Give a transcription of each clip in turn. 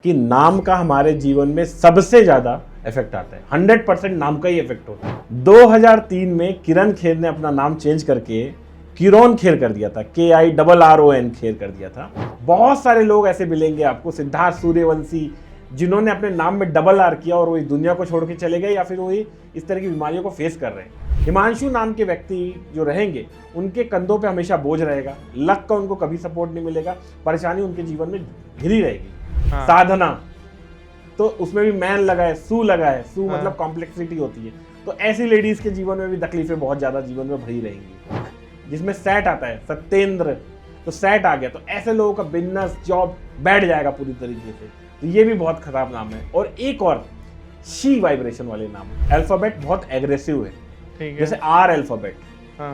कि नाम का हमारे जीवन में सबसे ज्यादा इफेक्ट आता है। 100% नाम का ही इफेक्ट होता है। 2003 में किरण खेर ने अपना नाम चेंज करके किरोन खेर कर दिया था, KIRRON खेर कर दिया था। बहुत सारे लोग ऐसे मिलेंगे आपको, सिद्धार्थ सूर्यवंशी, जिन्होंने अपने नाम में डबल आर किया और वही दुनिया को छोड़ के चले गए या फिर वही इस तरह की बीमारियों को फेस कर रहे हैं। हिमांशु नाम के व्यक्ति जो रहेंगे, उनके कंधों पे हमेशा बोझ रहेगा, लक का उनको कभी सपोर्ट नहीं मिलेगा, परेशानी उनके जीवन में घिरी रहेगी। हाँ। साधना, तो उसमें भी मैन लगा है, सू लगा है, सू मतलब कॉम्प्लेक्सिटी होती है। तो ऐसी लेडीज के जीवन में भी तकलीफें बहुत ज्यादा जीवन में भरी रहेंगी। जिसमें सेट आता है सत्येंद्र, तो सेट आ गया, तो ऐसे लोगों का बिजनेस जॉब बैठ जाएगा पूरी तरीके से। तो ये भी बहुत खराब नाम है। और एक और शी वाइब्रेशन वाले नाम, अल्फाबेट बहुत एग्रेसिव है, जैसे आर अल्फाबेट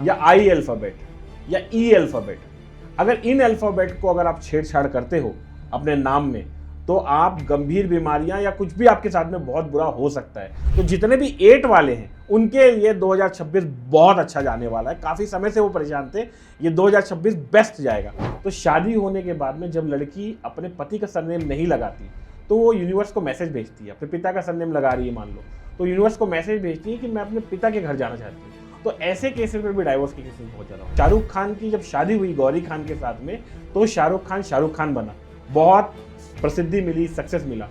या आई अल्फाबेट या ई अल्फाबेट। अगर इन अल्फाबेट को अगर आप छेड़छाड़ करते हो अपने नाम में, तो आप गंभीर बीमारियां या कुछ भी आपके साथ में बहुत बुरा हो सकता है। तो जितने भी 8 वाले हैं उनके लिए 2026 बहुत अच्छा जाने वाला है। काफी समय से वो परेशान थे, ये 2026 बेस्ट जाएगा। तो शादी होने के बाद में जब लड़की अपने पति का सरनेम नहीं लगाती, तो वो यूनिवर्स को मैसेज भेजती है, अपने पिता का सरनेम लगा रही है मान लो, तो यूनिवर्स को मैसेज भेजती है कि मैं अपने पिता के घर जाना चाहती हूँ। तो ऐसे केसेस में भी डाइवोर्स के केसेस बहुत ज्यादा हो। शाहरुख खान की जब शादी हुई गौरी खान के साथ में, तो शाहरुख खान बना, बहुत प्रसिद्धि मिली, सक्सेस मिला।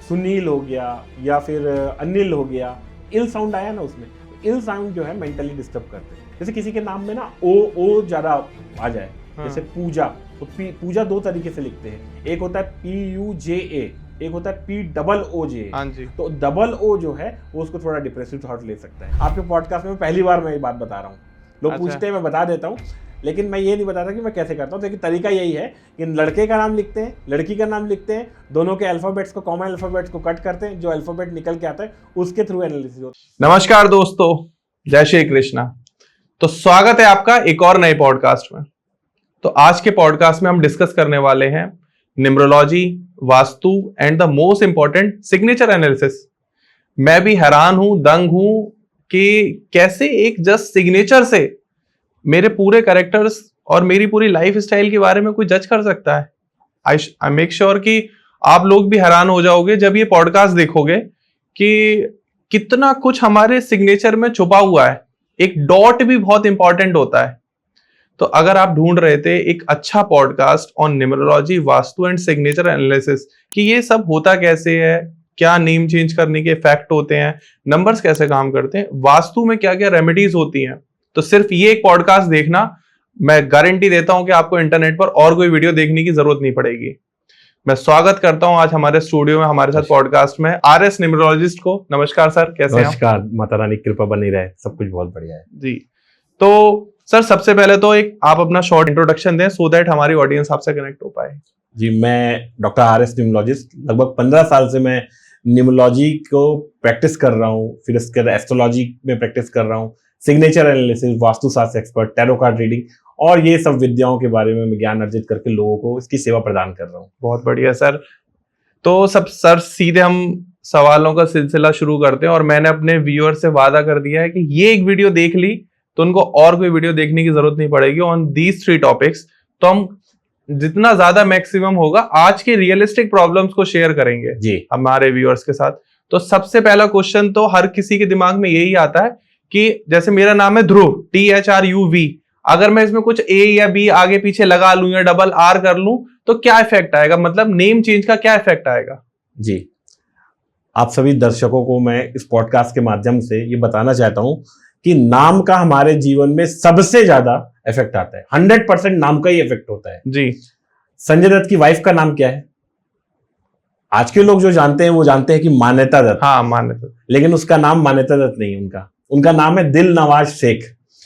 सुनील हो गया या फिर अनिल हो गया, इल साउंड आया ना उसमें। इल साउंड जो है मेंटली डिस्टर्ब करते हैं। जैसे किसी के नाम में ना ओ ज्यादा आ जाए, जैसे पूजा, तो पूजा 2 तरीके से लिखते हैं, एक होता है PUJA, एक होता है POOJ। हाँ जी। तो DO जो है वो उसको थोड़ा डिप्रेसिव थॉट ले सकता है। आपके पॉडकास्ट में पहली बार मैं ये बात बता रहा हूँ, लोग पूछते हैं, मैं बता देता हूँ, लेकिन मैं ये नहीं बताता कि मैं कैसे करता हूँ। लेकिन तरीका यही है कि लड़के का नाम लिखते हैं, लड़की का नाम लिखते हैं, दोनों के अल्फाबेट्स को, कॉमन अल्फाबेट्स को कट करते हैं, जो अल्फाबेट निकल के आता है उसके थ्रू एनालिसिस होता है। नमस्कार दोस्तों, जय श्री कृष्णा। तो स्वागत है आपका एक और नए पॉडकास्ट में। तो आज के पॉडकास्ट में हम डिस्कस करने वाले हैं numerology, vastu and the most important signature analysis. मैं भी हैरान हूं, दंग हूं कि कैसे एक जस्ट सिग्नेचर से मेरे पूरे कैरेक्टर्स और मेरी पूरी लाइफ स्टाइल के बारे में कोई जज कर सकता है। आई मेक श्योर कि आप लोग भी हैरान हो जाओगे जब ये पॉडकास्ट देखोगे कि कितना कुछ हमारे सिग्नेचर में छुपा हुआ है। एक डॉट भी बहुत इंपॉर्टेंट होता है। तो अगर आप ढूंढ रहे थे एक अच्छा podcast on numerology, vastu and signature analysis कि ये सब होता कैसे है, क्या नेम चेंज करने के इफेक्ट होते हैं, नंबर्स कैसे काम करते हैं, वास्तु में क्या क्या रेमेडीज होती हैं, तो सिर्फ ये एक पॉडकास्ट देखना, मैं गारंटी देता हूं कि आपको इंटरनेट पर और कोई वीडियो देखने की जरूरत नहीं पड़ेगी। मैं स्वागत करता हूं आज हमारे स्टूडियो में, हमारे साथ पॉडकास्ट में RS न्यूमरोलॉजिस्ट को। नमस्कार सर, कैसे हैं? नमस्कार, माता रानी कृपा बनी रहे, सब कुछ बहुत बढ़िया है जी। तो सर सबसे पहले तो एक आप अपना शॉर्ट इंट्रोडक्शन दें सो दैट हमारी ऑडियंस आपसे कनेक्ट हो पाए। जी, मैं डॉक्टर RS न्यूमरोलॉजिस्ट, लगभग 15 साल से मैं न्यूमरोलॉजी को प्रैक्टिस कर रहा हूँ, फिर उसके बाद एस्ट्रोलॉजी में प्रैक्टिस कर रहा हूँ, सिग्नेचर एनालिसिस, वास्तुशास्त्र एक्सपर्ट, टैरो कार्ड रीडिंग और ये सब विद्याओं के बारे में मैं ज्ञान अर्जित करके लोगों को इसकी सेवा प्रदान कर रहा हूँ। बहुत बढ़िया सर। तो सब सर सीधे हम सवालों का सिलसिला शुरू करते हैं और मैंने अपने व्यूअर से वादा कर दिया है कि ये एक वीडियो देख ली तो उनको और कोई वीडियो देखने की जरूरत नहीं पड़ेगी ऑन दीज 3 टॉपिक्स। तो हम जितना ज्यादा मैक्सिमम होगा आज के रियलिस्टिक प्रॉब्लम्स को शेयर करेंगे जी हमारे व्यूअर्स के साथ। तो सबसे पहला क्वेश्चन तो हर किसी के दिमाग में यही आता है कि जैसे मेरा नाम है ध्रुव, THRUV, अगर मैं इसमें कुछ A या B आगे पीछे लगा लूं या डबल R कर लूं तो क्या इफेक्ट आएगा, मतलब नेम चेंज का क्या इफेक्ट आएगा? जी, आप सभी दर्शकों को मैं इस पॉडकास्ट के माध्यम से ये बताना चाहता हूं कि नाम का हमारे जीवन में सबसे ज्यादा इफेक्ट आता है। 100% नाम का ही इफेक्ट होता है जी। संजय दत्त की वाइफ का नाम क्या है? आज के लोग जो जानते हैं वो जानते हैं कि मान्यता दत्त। हाँ, मान्यता। लेकिन उसका नाम मान्यता दत्त नहीं, उनका नाम है दिल नवाज शेख।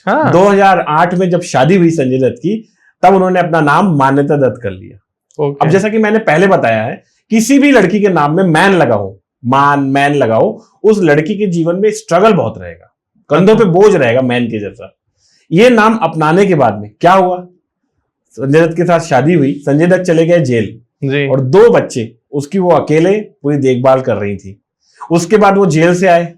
हाँ। 2008 में जब शादी हुई संजय दत्त की, तब उन्होंने अपना नाम मान्यता दत्त कर लिया। अब जैसा कि मैंने पहले बताया है, किसी भी लड़की के नाम में मैन लगाओ, मैन लगाओ, उस लड़की के जीवन में स्ट्रगल बहुत रहेगा, कंधों पे बोझ रहेगा मैन के जैसा। ये नाम अपनाने के बाद में क्या हुआ, संजय दत्त के साथ शादी हुई, संजय दत्त चले गए जेल जी। और 2 बच्चे उसकी वो अकेले पूरी देखभाल कर रही थी। उसके बाद वो जेल से आए,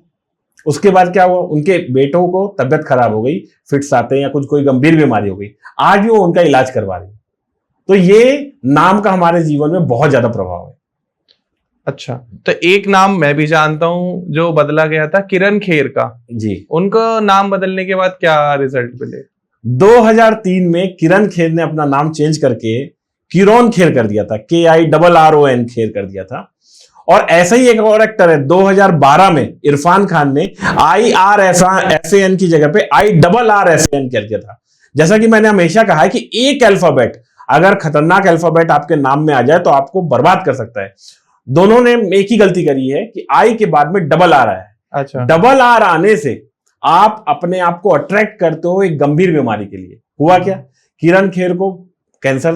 उसके बाद क्या हुआ, उनके बेटों को तबियत खराब हो गई, फिट्स आते हैं या कोई गंभीर बीमारी हो गई, आज भी वो उनका इलाज करवा रही है। तो ये नाम का हमारे जीवन में बहुत ज्यादा प्रभाव है। अच्छा, तो एक नाम मैं भी जानता हूँ जो बदला गया था, किरण खेर का। जी, उनको नाम बदलने के बाद क्या रिजल्ट मिले? 2003 में किरण खेर ने अपना नाम चेंज करके किरोन खेर कर दिया था, KIRRON खेर कर दिया था। और ऐसा ही एक और एक्टर है, 2012 में इरफान खान ने IRFAN की जगह पे IRRFAN कर दिया था। जैसा कि मैंने हमेशा कहा है कि एक अल्फाबेट, अगर खतरनाक अल्फाबेट आपके नाम में आ जाए तो आपको बर्बाद कर सकता है। दोनों ने एक ही गलती करी है कि आई के बाद में डबल आर है। अच्छा, डबल आर आने से आप अपने आप को अट्रैक्ट करते हो एक गंभीर बीमारी के लिए। हुआ क्या, किरण खेर को कैंसर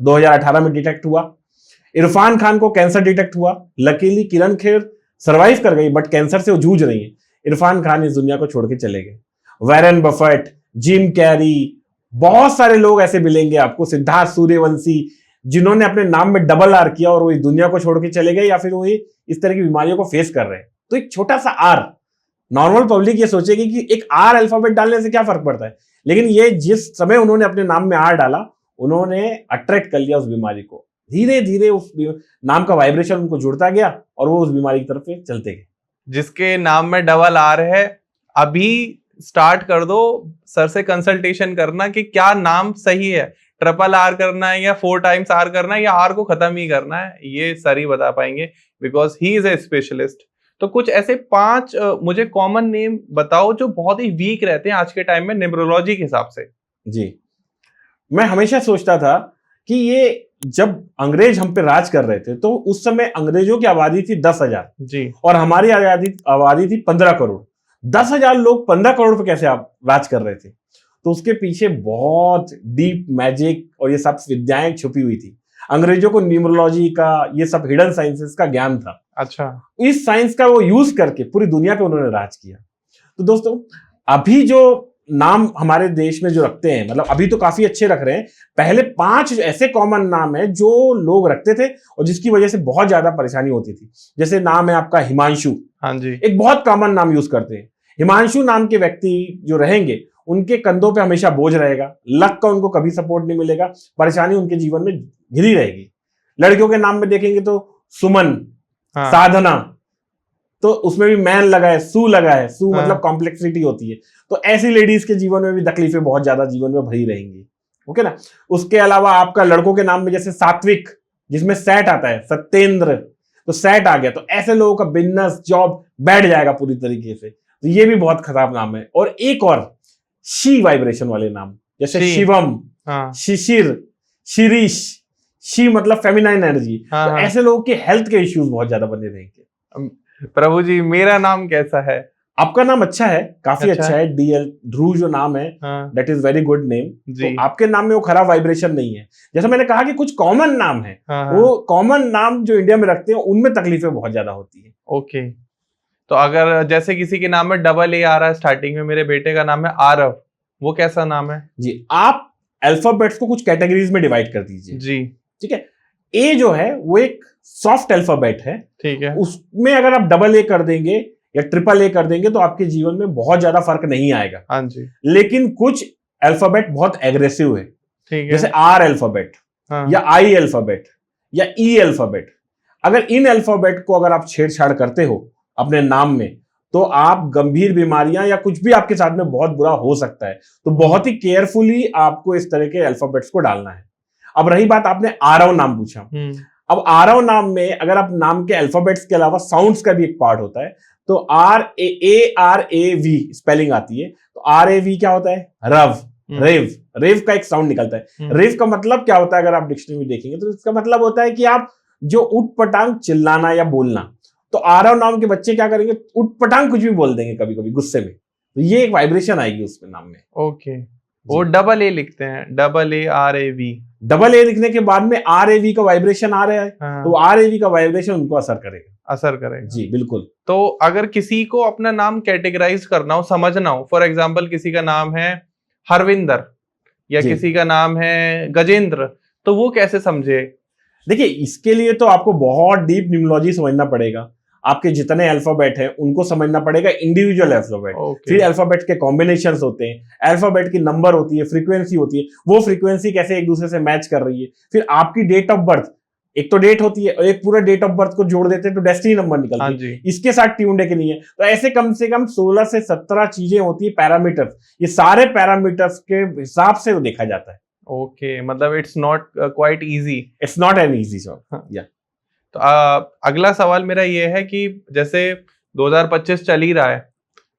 2018 में डिटेक्ट हुआ, इरफान खान को कैंसर डिटेक्ट हुआ। लकीली किरण खेर सरवाइव कर गई, बट कैंसर से वो जूझ रही है। इरफान खान इस दुनिया को छोड़ के चले गए। वॉरेन बफेट, जिम कैरी, बहुत सारे लोग ऐसे मिलेंगे आपको, सिद्धार्थ सूर्यवंशी, जिन्होंने अपने नाम में डबल आर किया और वो इस दुनिया को छोड़ के चले गए, या फिर वो इस तरह की बीमारियों को फेस कर रहे हैं। तो एक छोटा सा आर, नॉर्मल पब्लिक ये सोचेगी कि एक आर अल्फाबेट डालने से क्या फर्क पड़ता है, लेकिन ये जिस समय उन्होंने अपने नाम में आर डाला, उन्होंने अट्रैक्ट कर लिया उस बीमारी को। धीरे धीरे उस नाम का वाइब्रेशन उनको जुड़ता गया और वो उस बीमारी की तरफ चलते गए। जिसके नाम में डबल आर है, अभी स्टार्ट कर दो सर से कंसल्टेशन करना कि क्या नाम सही है, ट्रिपल आर करना है या 4 टाइम्स आर करना है या आर को खत्म ही करना है, ये सर ही बता पाएंगे, because he is a specialist. तो कुछ ऐसे 5 मुझे कॉमन नेम बताओ जो बहुत ही वीक रहते हैं आज के टाइम में न्यूमरोलॉजी के हिसाब से। जी, मैं हमेशा सोचता था कि ये जब अंग्रेज हम पे राज कर रहे थे तो उस समय अंग्रेजों की आबादी थी 10,000 जी, और हमारी आबादी थी 15 करोड़। 10,000 लोग 15 करोड़ पे कैसे आप राज कर रहे थे? तो उसके पीछे बहुत डीप मैजिक और ये सब विद्याएं छुपी हुई थी। अंग्रेजों को न्यूमरोलॉजी का, ये सब हिडन साइंसेस का ज्ञान था। अच्छा, इस साइंस का वो यूज करके पूरी दुनिया पे उन्होंने राज किया। तो दोस्तों, अभी जो नाम हमारे देश में जो रखते हैं, मतलब अभी तो काफी अच्छे रख रहे हैं, पहले 5 ऐसे कॉमन नाम है जो लोग रखते थे और जिसकी वजह से बहुत ज्यादा परेशानी होती थी। जैसे नाम है आपका हिमांशु। हाँ जी, एक बहुत कॉमन नाम यूज करते हैं। हिमांशु नाम के व्यक्ति जो रहेंगे, उनके कंधों पे हमेशा बोझ रहेगा, लक का उनको कभी सपोर्ट नहीं मिलेगा, परेशानी उनके जीवन में घिरी रहेगी। लड़कियों के नाम में देखेंगे तो सुमन, हाँ, साधना, तो उसमें भी मैन लगा है, सू लगा है, सू हाँ, मतलब कॉम्प्लेक्सिटी होती है। तो ऐसी लेडीज के जीवन में भी तकलीफें बहुत ज्यादा जीवन में भरी रहेंगी। ओके ना। उसके अलावा आपका लड़कों के नाम में जैसे सात्विक, जिसमें सैट आता है, सत्येंद्र, तो सैट आ गया, तो ऐसे लोगों का बिजनेस जॉब बैठ जाएगा पूरी तरीके से। तो ये भी बहुत खराब नाम है। और एक और शी वाइब्रेशन वाले नाम, जैसे शिवम, हाँ, शिशिर, शिरीष, शी मतलब फेमिनाइन एनर्जी। हाँ, तो हाँ। ऐसे लोगों के हेल्थ के इश्यूज बहुत ज्यादा बने रहेंगे। प्रभु जी, मेरा नाम कैसा है? आपका नाम अच्छा है, काफी अच्छा अच्छा है। DL ध्रुव जो नाम है, हाँ, that is very good name. जी, तो आपके नाम में वो खराब वाइब्रेशन नहीं है। जैसे मैंने कहा कि कुछ कॉमन नाम है, हाँ, हाँ, वो कॉमन नाम जो इंडिया में रखते हैं उनमें तकलीफें बहुत ज्यादा होती है। ओके। तो अगर जैसे किसी के नाम में डबल ए आ रहा है स्टार्टिंग में, मेरे बेटे का नाम है आरव, वो कैसा नाम है? जी, आप अल्फाबेट्स को कुछ कैटेगरीज में डिवाइड कर दीजिए। जी, ठीक है। ए जो है वो एक सॉफ्ट अल्फाबेट है, ठीक है, उसमें अगर आप डबल ए कर देंगे या ट्रिपल ए कर देंगे तो आपके जीवन में बहुत ज्यादा फर्क नहीं आएगा। हाँ जी, लेकिन कुछ अल्फाबेट बहुत एग्रेसिव है, ठीक है, जैसे आर अल्फाबेट हाँ, या आई अल्फाबेट या ई अल्फाबेट। अगर इन अल्फाबेट को अगर आप छेड़छाड़ करते हो अपने नाम में, तो आप गंभीर बीमारियां या कुछ भी आपके साथ में बहुत बुरा हो सकता है। तो बहुत ही केयरफुली आपको इस तरह के अल्फाबेट्स को डालना है। अब रही बात, आपने आरव नाम पूछा। अब आरव नाम में अगर आप नाम के अल्फाबेट्स के अलावा साउंड्स का भी एक पार्ट होता है, तो RAV स्पेलिंग आती है। तो RAV क्या होता है? रव, रेव, रेव का एक साउंड निकलता है। रेव का मतलब क्या होता है अगर आप डिक्शनरी में देखेंगे तो इसका मतलब होता है कि आप जो उठपटांग चिल्लाना या बोलना। तो आरव नाम के बच्चे क्या करेंगे? उठपटांग कुछ भी बोल देंगे कभी कभी गुस्से में, तो ये एक वाइब्रेशन आएगी उसके नाम में। ओके, वो डबल ए लिखते हैं, double A RAV, double A लिखने के बाद में RAV का वाइब्रेशन आ रहा है, हाँ, तो RAV का वाइब्रेशन उनको असर करेगा। असर करेगा। जी बिल्कुल। तो अगर किसी को अपना नाम कैटेगराइज करना हो, समझना हो, फॉर एग्जाम्पल किसी का नाम है हरविंदर या जी। किसी का नाम है गजेंद्र, तो वो कैसे समझे? देखिए, इसके लिए तो आपको बहुत डीप न्यूमरोलॉजी समझना पड़ेगा। आपके जितने अल्फाबेट हैं उनको समझना पड़ेगा, इंडिविजुअल अल्फाबेट। फिर अल्फाबेट के कॉम्बिनेशंस होते हैं, अल्फाबेट की नंबर होती है, फ्रीक्वेंसी होती है, वो फ्रीक्वेंसी कैसे एक दूसरे से मैच कर रही है। फिर आपकी डेट ऑफ बर्थ, एक तो डेट होती है और एक पूरा डेट ऑफ बर्थ को जोड़ देते हैं तो डेस्टिनी नंबर निकलता है। इसके साथ ट्यून्ड है कि नहीं है। तो ऐसे कम से कम 16 से 17 चीजें होती है, पैरामीटर्स। ये सारे पैरामीटर्स के हिसाब से वो देखा जाता है। ओके, मतलब it's not quite easy, it's not an easy job. या तो अगला सवाल मेरा ये है कि जैसे 2025 चल ही रहा है,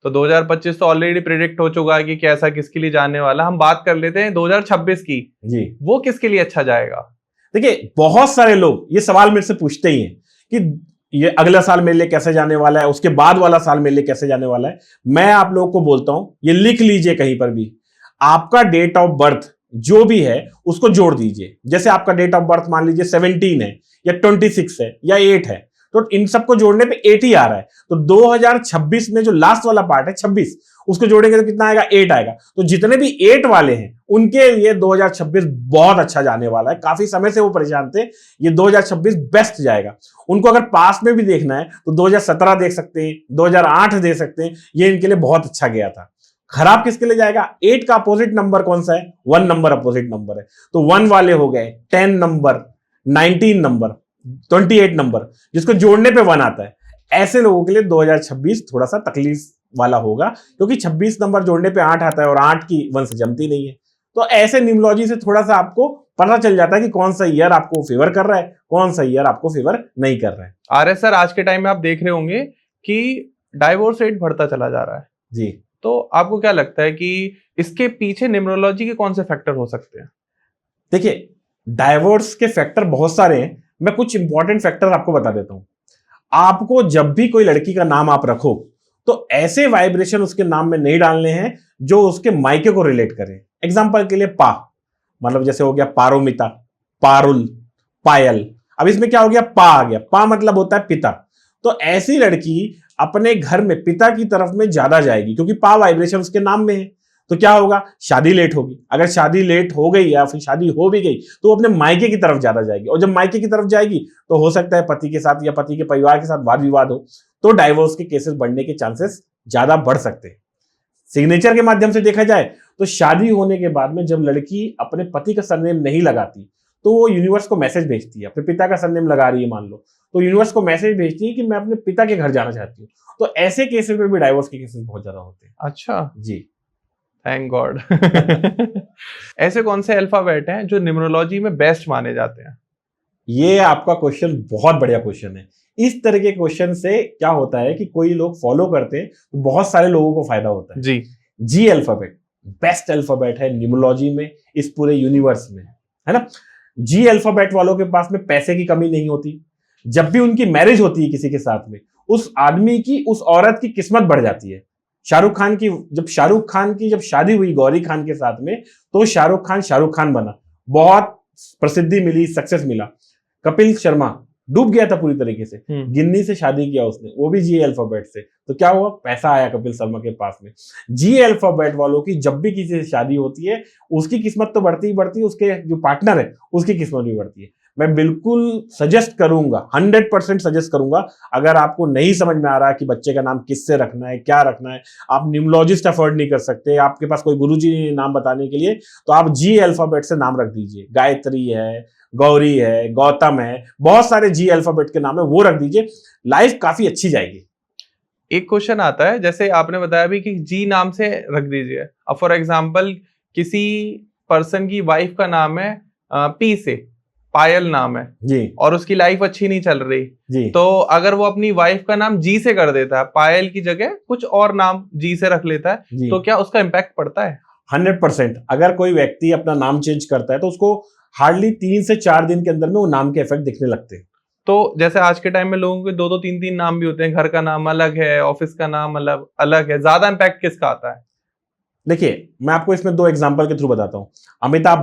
तो 2025 तो ऑलरेडी प्रिडिक्ट हो चुका है कि कैसा किसके लिए जाने वाला। हम बात कर लेते हैं 2026 की जी, वो किसके लिए अच्छा जाएगा। देखिए बहुत सारे लोग ये सवाल मेरे से पूछते ही हैं कि ये अगला साल मेरे लिए कैसे जाने वाला है, उसके बाद वाला साल मेरे लिए कैसे जाने वाला है। मैं आप लोगों को बोलता हूं, ये लिख लीजिए कहीं पर भी, आपका डेट ऑफ बर्थ जो भी है उसको जोड़ दीजिए। जैसे आपका डेट ऑफ बर्थ मान लीजिए 17 है या 26 है या 8 है, तो इन सबको जोड़ने पे 8 ही आ रहा है। तो 2026 में जो लास्ट वाला पार्ट है 26, उसको जोड़ेंगे तो कितना आएगा, 8 आएगा। तो जितने भी 8 वाले हैं उनके लिए 2026 बहुत अच्छा जाने वाला है। काफी समय से वो परेशान थे, ये 2026 बेस्ट जाएगा। उनको अगर पास में भी देखना है तो 2017 देख सकते हैं, 2008 देख सकते हैं, ये इनके लिए बहुत अच्छा गया था। खराब किसके लिए जाएगा, 8 का अपोजिट नंबर कौन सा है, 1 नंबर अपोजिट नंबर है। तो 1 वाले हो गए, 10 नंबर, 19 नंबर, 28 नंबर, जिसको जोड़ने पे 1 आता है। ऐसे लोगों के लिए 2026 थोड़ा सा तकलीफ वाला होगा, क्योंकि 26 नंबर जोड़ने पे 8 आता है और 8 की 1 से जमती नहीं है। तो ऐसे न्यूमरोलॉजी से थोड़ा सा आपको पता चल जाता है कि कौन सा ईयर आपको फेवर कर रहा है, कौन सा ईयर आपको फेवर नहीं कर रहा है। आर्य सर, आज के टाइम में आप देख रहे होंगे कि डाइवोर्स रेट बढ़ता चला जा रहा है जी, तो आपको क्या लगता है कि इसके पीछे न्यूमरोलॉजी के कौन से फैक्टर हो सकते हैं। देखिए डाइवोर्स के फैक्टर बहुत सारे हैं, मैं कुछ इंपॉर्टेंट फैक्टर आपको बता देता हूं। आपको जब भी कोई लड़की का नाम आप रखो तो ऐसे वाइब्रेशन उसके नाम में नहीं डालने हैं जो उसके मायके को रिलेट करें। एग्जांपल के लिए पा, मतलब जैसे हो गया पारोमिता, पारुल, पायल। अब इसमें क्या हो गया, पा आ गया। पा मतलब होता है पिता। तो ऐसी लड़की अपने घर में पिता की तरफ में ज्यादा जाएगी, क्योंकि पा वाइब्रेशन उसके नाम में है। तो क्या होगा, शादी लेट होगी। अगर शादी लेट हो गई या फिर शादी हो भी गई तो वो अपने मायके की तरफ ज्यादा जाएगी, और जब मायके की तरफ जाएगी तो हो सकता है पति के साथ या पति के परिवार के साथ वाद विवाद हो, तो डाइवोर्स के केसेस बढ़ने के चांसेस ज्यादा बढ़ सकते हैं। सिग्नेचर के माध्यम से देखा जाए तो शादी होने के बाद में जब लड़की अपने पति का सरनेम नहीं लगाती तो वो यूनिवर्स को मैसेज भेजती है, अपने पिता का सरनेम लगा रही है मान लो, तो यूनिवर्स को मैसेज भेजती है कि मैं अपने पिता के घर जाना चाहती हूँ। तो ऐसे केसेस में भी डाइवोर्स के केसेस बहुत ज्यादा होते हैं। अच्छा जी, थैंक गॉड। ऐसे कौन से अल्फाबेट हैं जो न्यूमरोलॉजी में बेस्ट माने जाते हैं। ये आपका क्वेश्चन बहुत बढ़िया क्वेश्चन है। इस तरह के क्वेश्चन से क्या होता है कि कोई लोग फॉलो करते हैं तो बहुत सारे लोगों को फायदा होता है। जी, जी अल्फाबेट बेस्ट अल्फाबेट है न्यूमरोलॉजी में, इस पूरे यूनिवर्स में, है ना। जी अल्फाबेट वालों के पास में पैसे की कमी नहीं होती। जब भी उनकी मैरिज होती है किसी के साथ में, उस आदमी की, उस औरत की किस्मत बढ़ जाती है। शाहरुख खान की जब शादी हुई गौरी खान के साथ में, तो शाहरुख खान बना, बहुत प्रसिद्धि मिली, सक्सेस मिला। कपिल शर्मा डूब गया था पूरी तरीके से, गिन्नी से शादी किया उसने, वो भी जी अल्फाबेट से। तो क्या हुआ, पैसा आया कपिल शर्मा के पास में। जी अल्फाबेट वालों की जब भी किसी से शादी होती है, उसकी किस्मत तो बढ़ती ही बढ़ती है, उसके जो पार्टनर है उसकी किस्मत भी बढ़ती है। मैं बिल्कुल सजेस्ट करूंगा, 100% सजेस्ट करूंगा, अगर आपको नहीं समझ में आ रहा है कि बच्चे का नाम किससे रखना है, क्या रखना है, आप न्यूमरोलॉजिस्ट अफोर्ड नहीं कर सकते, आपके पास कोई गुरुजी नाम बताने के लिए, तो आप जी अल्फाबेट से नाम रख दीजिए। गायत्री है, गौरी है, गौतम है, बहुत सारे जी अल्फाबेट के नाम है, वो रख दीजिए, लाइफ काफी अच्छी जाएगी। एक क्वेश्चन आता है, जैसे आपने बताया भी कि जी नाम से रख दीजिए। अब फॉर एग्जांपल किसी पर्सन की वाइफ का नाम है पी से, पायल नाम है जी, और उसकी लाइफ अच्छी नहीं चल रही जी, तो अगर वो अपनी वाइफ का नाम जी से कर देता है, पायल की जगह कुछ और नाम जी से रख लेता है, तो क्या उसका इम्पैक्ट पड़ता है। 100%। अगर कोई व्यक्ति अपना नाम चेंज करता है तो उसको हार्डली 3 से 4 दिन के अंदर में वो नाम के इफेक्ट दिखने लगते हैं। तो जैसे आज के टाइम में लोगों के 2-2 3-3 नाम भी होते हैं, घर का नाम अलग है, ऑफिस का नाम अलग है, ज्यादा इम्पैक्ट किसका आता है। देखिए मैं आपको इसमें 2 एग्जांपल के थ्रू बताता हूं। अमिताभ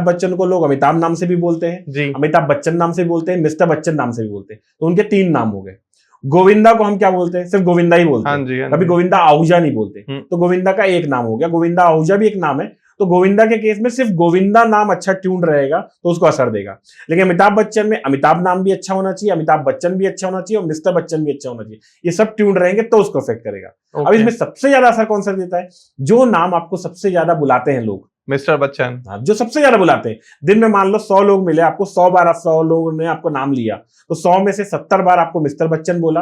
बच्चन को लोग अमिताभ नाम से भी बोलते हैं जी, अमिताभ बच्चन नाम से भी बोलते हैं, मिस्टर बच्चन नाम से भी बोलते हैं, तो उनके 3 नाम हो गए। गोविंदा को हम क्या बोलते हैं, सिर्फ गोविंदा ही बोलते हैं, कभी गोविंदा आहूजा नहीं बोलते। तो गोविंदा का एक नाम हो गया, गोविंदा आहूजा भी एक नाम है। तो गोविंदा के केस में सिर्फ गोविंदा नाम अच्छा ट्यून रहेगा तो उसको असर देगा। लेकिन अमिताभ बच्चन में अमिताभ नाम भी अच्छा होना चाहिए, अमिताभ बच्चन भी अच्छा होना चाहिए और मिस्टर बच्चन भी अच्छा होना चाहिए, ये सब ट्यून रहेंगे तो उसको अफेक्ट करेगा। अब इसमें सबसे ज्यादा असर कौन सा देता है, जो नाम आपको सबसे ज्यादा बुलाते हैं लोग, मिस्टर बच्चन। हाँ, जो सबसे ज्यादा बुलाते हैं। दिन में मान लो 100 लोग मिले आपको, 100 बार 100 लोगों ने आपको नाम लिया, तो 100 में से 70 बार आपको मिस्टर बच्चन बोला,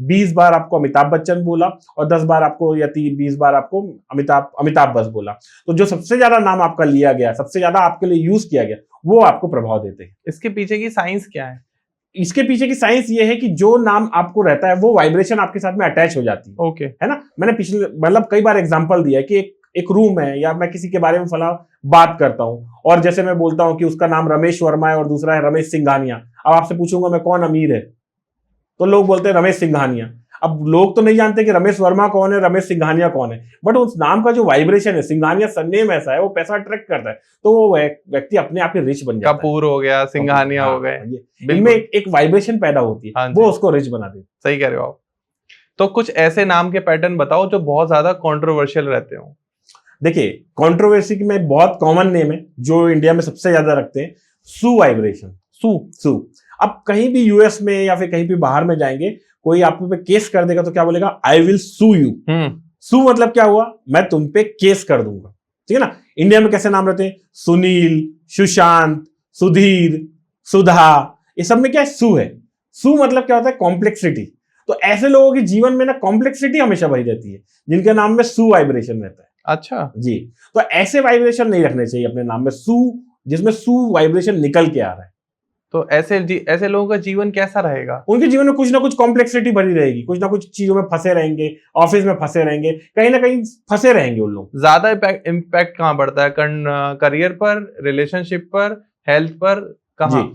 20 बार आपको अमिताभ बच्चन बोला, और 10 बार आपको या 20 बार आपको अमिताभ बस बोला। तो जो सबसे ज्यादा नाम आपका लिया गया, सबसे ज्यादा आपके लिए यूज किया गया, वो आपको प्रभाव देते हैं। इसके पीछे की साइंस क्या है? इसके पीछे की साइंस ये है कि जो नाम आपको रहता है वो वाइब्रेशन आपके साथ में अटैच हो जाती है। ओके। है ना, मैंने पिछले मतलब कई बार एग्जांपल दिया है कि एक रूम है, या मैं किसी के बारे में फला बात करता हूं, और जैसे मैं बोलता हूं कि उसका नाम रमेश वर्मा है और दूसरा है रमेश सिंघानिया। अब आपसे पूछूंगा मैं कौन अमीर है, तो लोग बोलते हैं रमेश सिंघानिया। अब लोग तो नहीं जानते कि रमेश वर्मा कौन है, रमेश सिंघानिया कौन है, बट उस नाम का जो वाइब्रेशन है, सिंघानिया सरनेम ऐसा है, वो पैसा अट्रैक्ट करता है, तो वो व्यक्ति अपने आप ही रिच बन जाता है। कपूर हो गया, सिंघानिया हो गए, इनमें एक वाइब्रेशन पैदा होती है, वो उसको रिच बना देती है। सही कह रहे हो आप। तो कुछ ऐसे नाम के पैटर्न बताओ जो बहुत ज्यादा कंट्रोवर्शियल रहते हो। देखिए, कंट्रोवर्सी की में बहुत कॉमन नेम है जो इंडिया में सबसे ज्यादा रखते हैं, सू वाइब्रेशन। सू अब कहीं भी यूएस में या फिर कहीं भी बाहर में जाएंगे, कोई आप पे केस कर देगा तो क्या बोलेगा, आई विल सू यू। सू मतलब क्या हुआ, मैं तुम पे केस कर दूंगा। ठीक है ना। इंडिया में कैसे नाम रहते हैं, सुनील, सुशांत, सुधीर, सुधा, ये सब में क्या है, सू है। सू मतलब क्या होता है, कॉम्प्लेक्सिटी। तो ऐसे लोगों के जीवन में ना कॉम्प्लेक्सिटी हमेशा भरी रहती है, जिनके नाम में सू वाइब्रेशन रहता है। अच्छा जी, तो ऐसे वाइब्रेशन नहीं रखने चाहिए अपने नाम में, सू जिसमें सू वाइब्रेशन निकल के आ रहा है। तो ऐसे लोगों का जीवन कैसा रहेगा? उनके जीवन में कुछ ना कुछ कॉम्प्लेक्सिटी भरी रहेगी, कुछ ना कुछ चीजों में फंसे रहेंगे, ऑफिस में फंसे रहेंगे, कहीं ना कहीं फंसे रहेंगे उन लोग। ज्यादा इम्पैक्ट कहाँ पड़ता है, करियर पर, रिलेशनशिप पर, हेल्थ पर, कहाँ?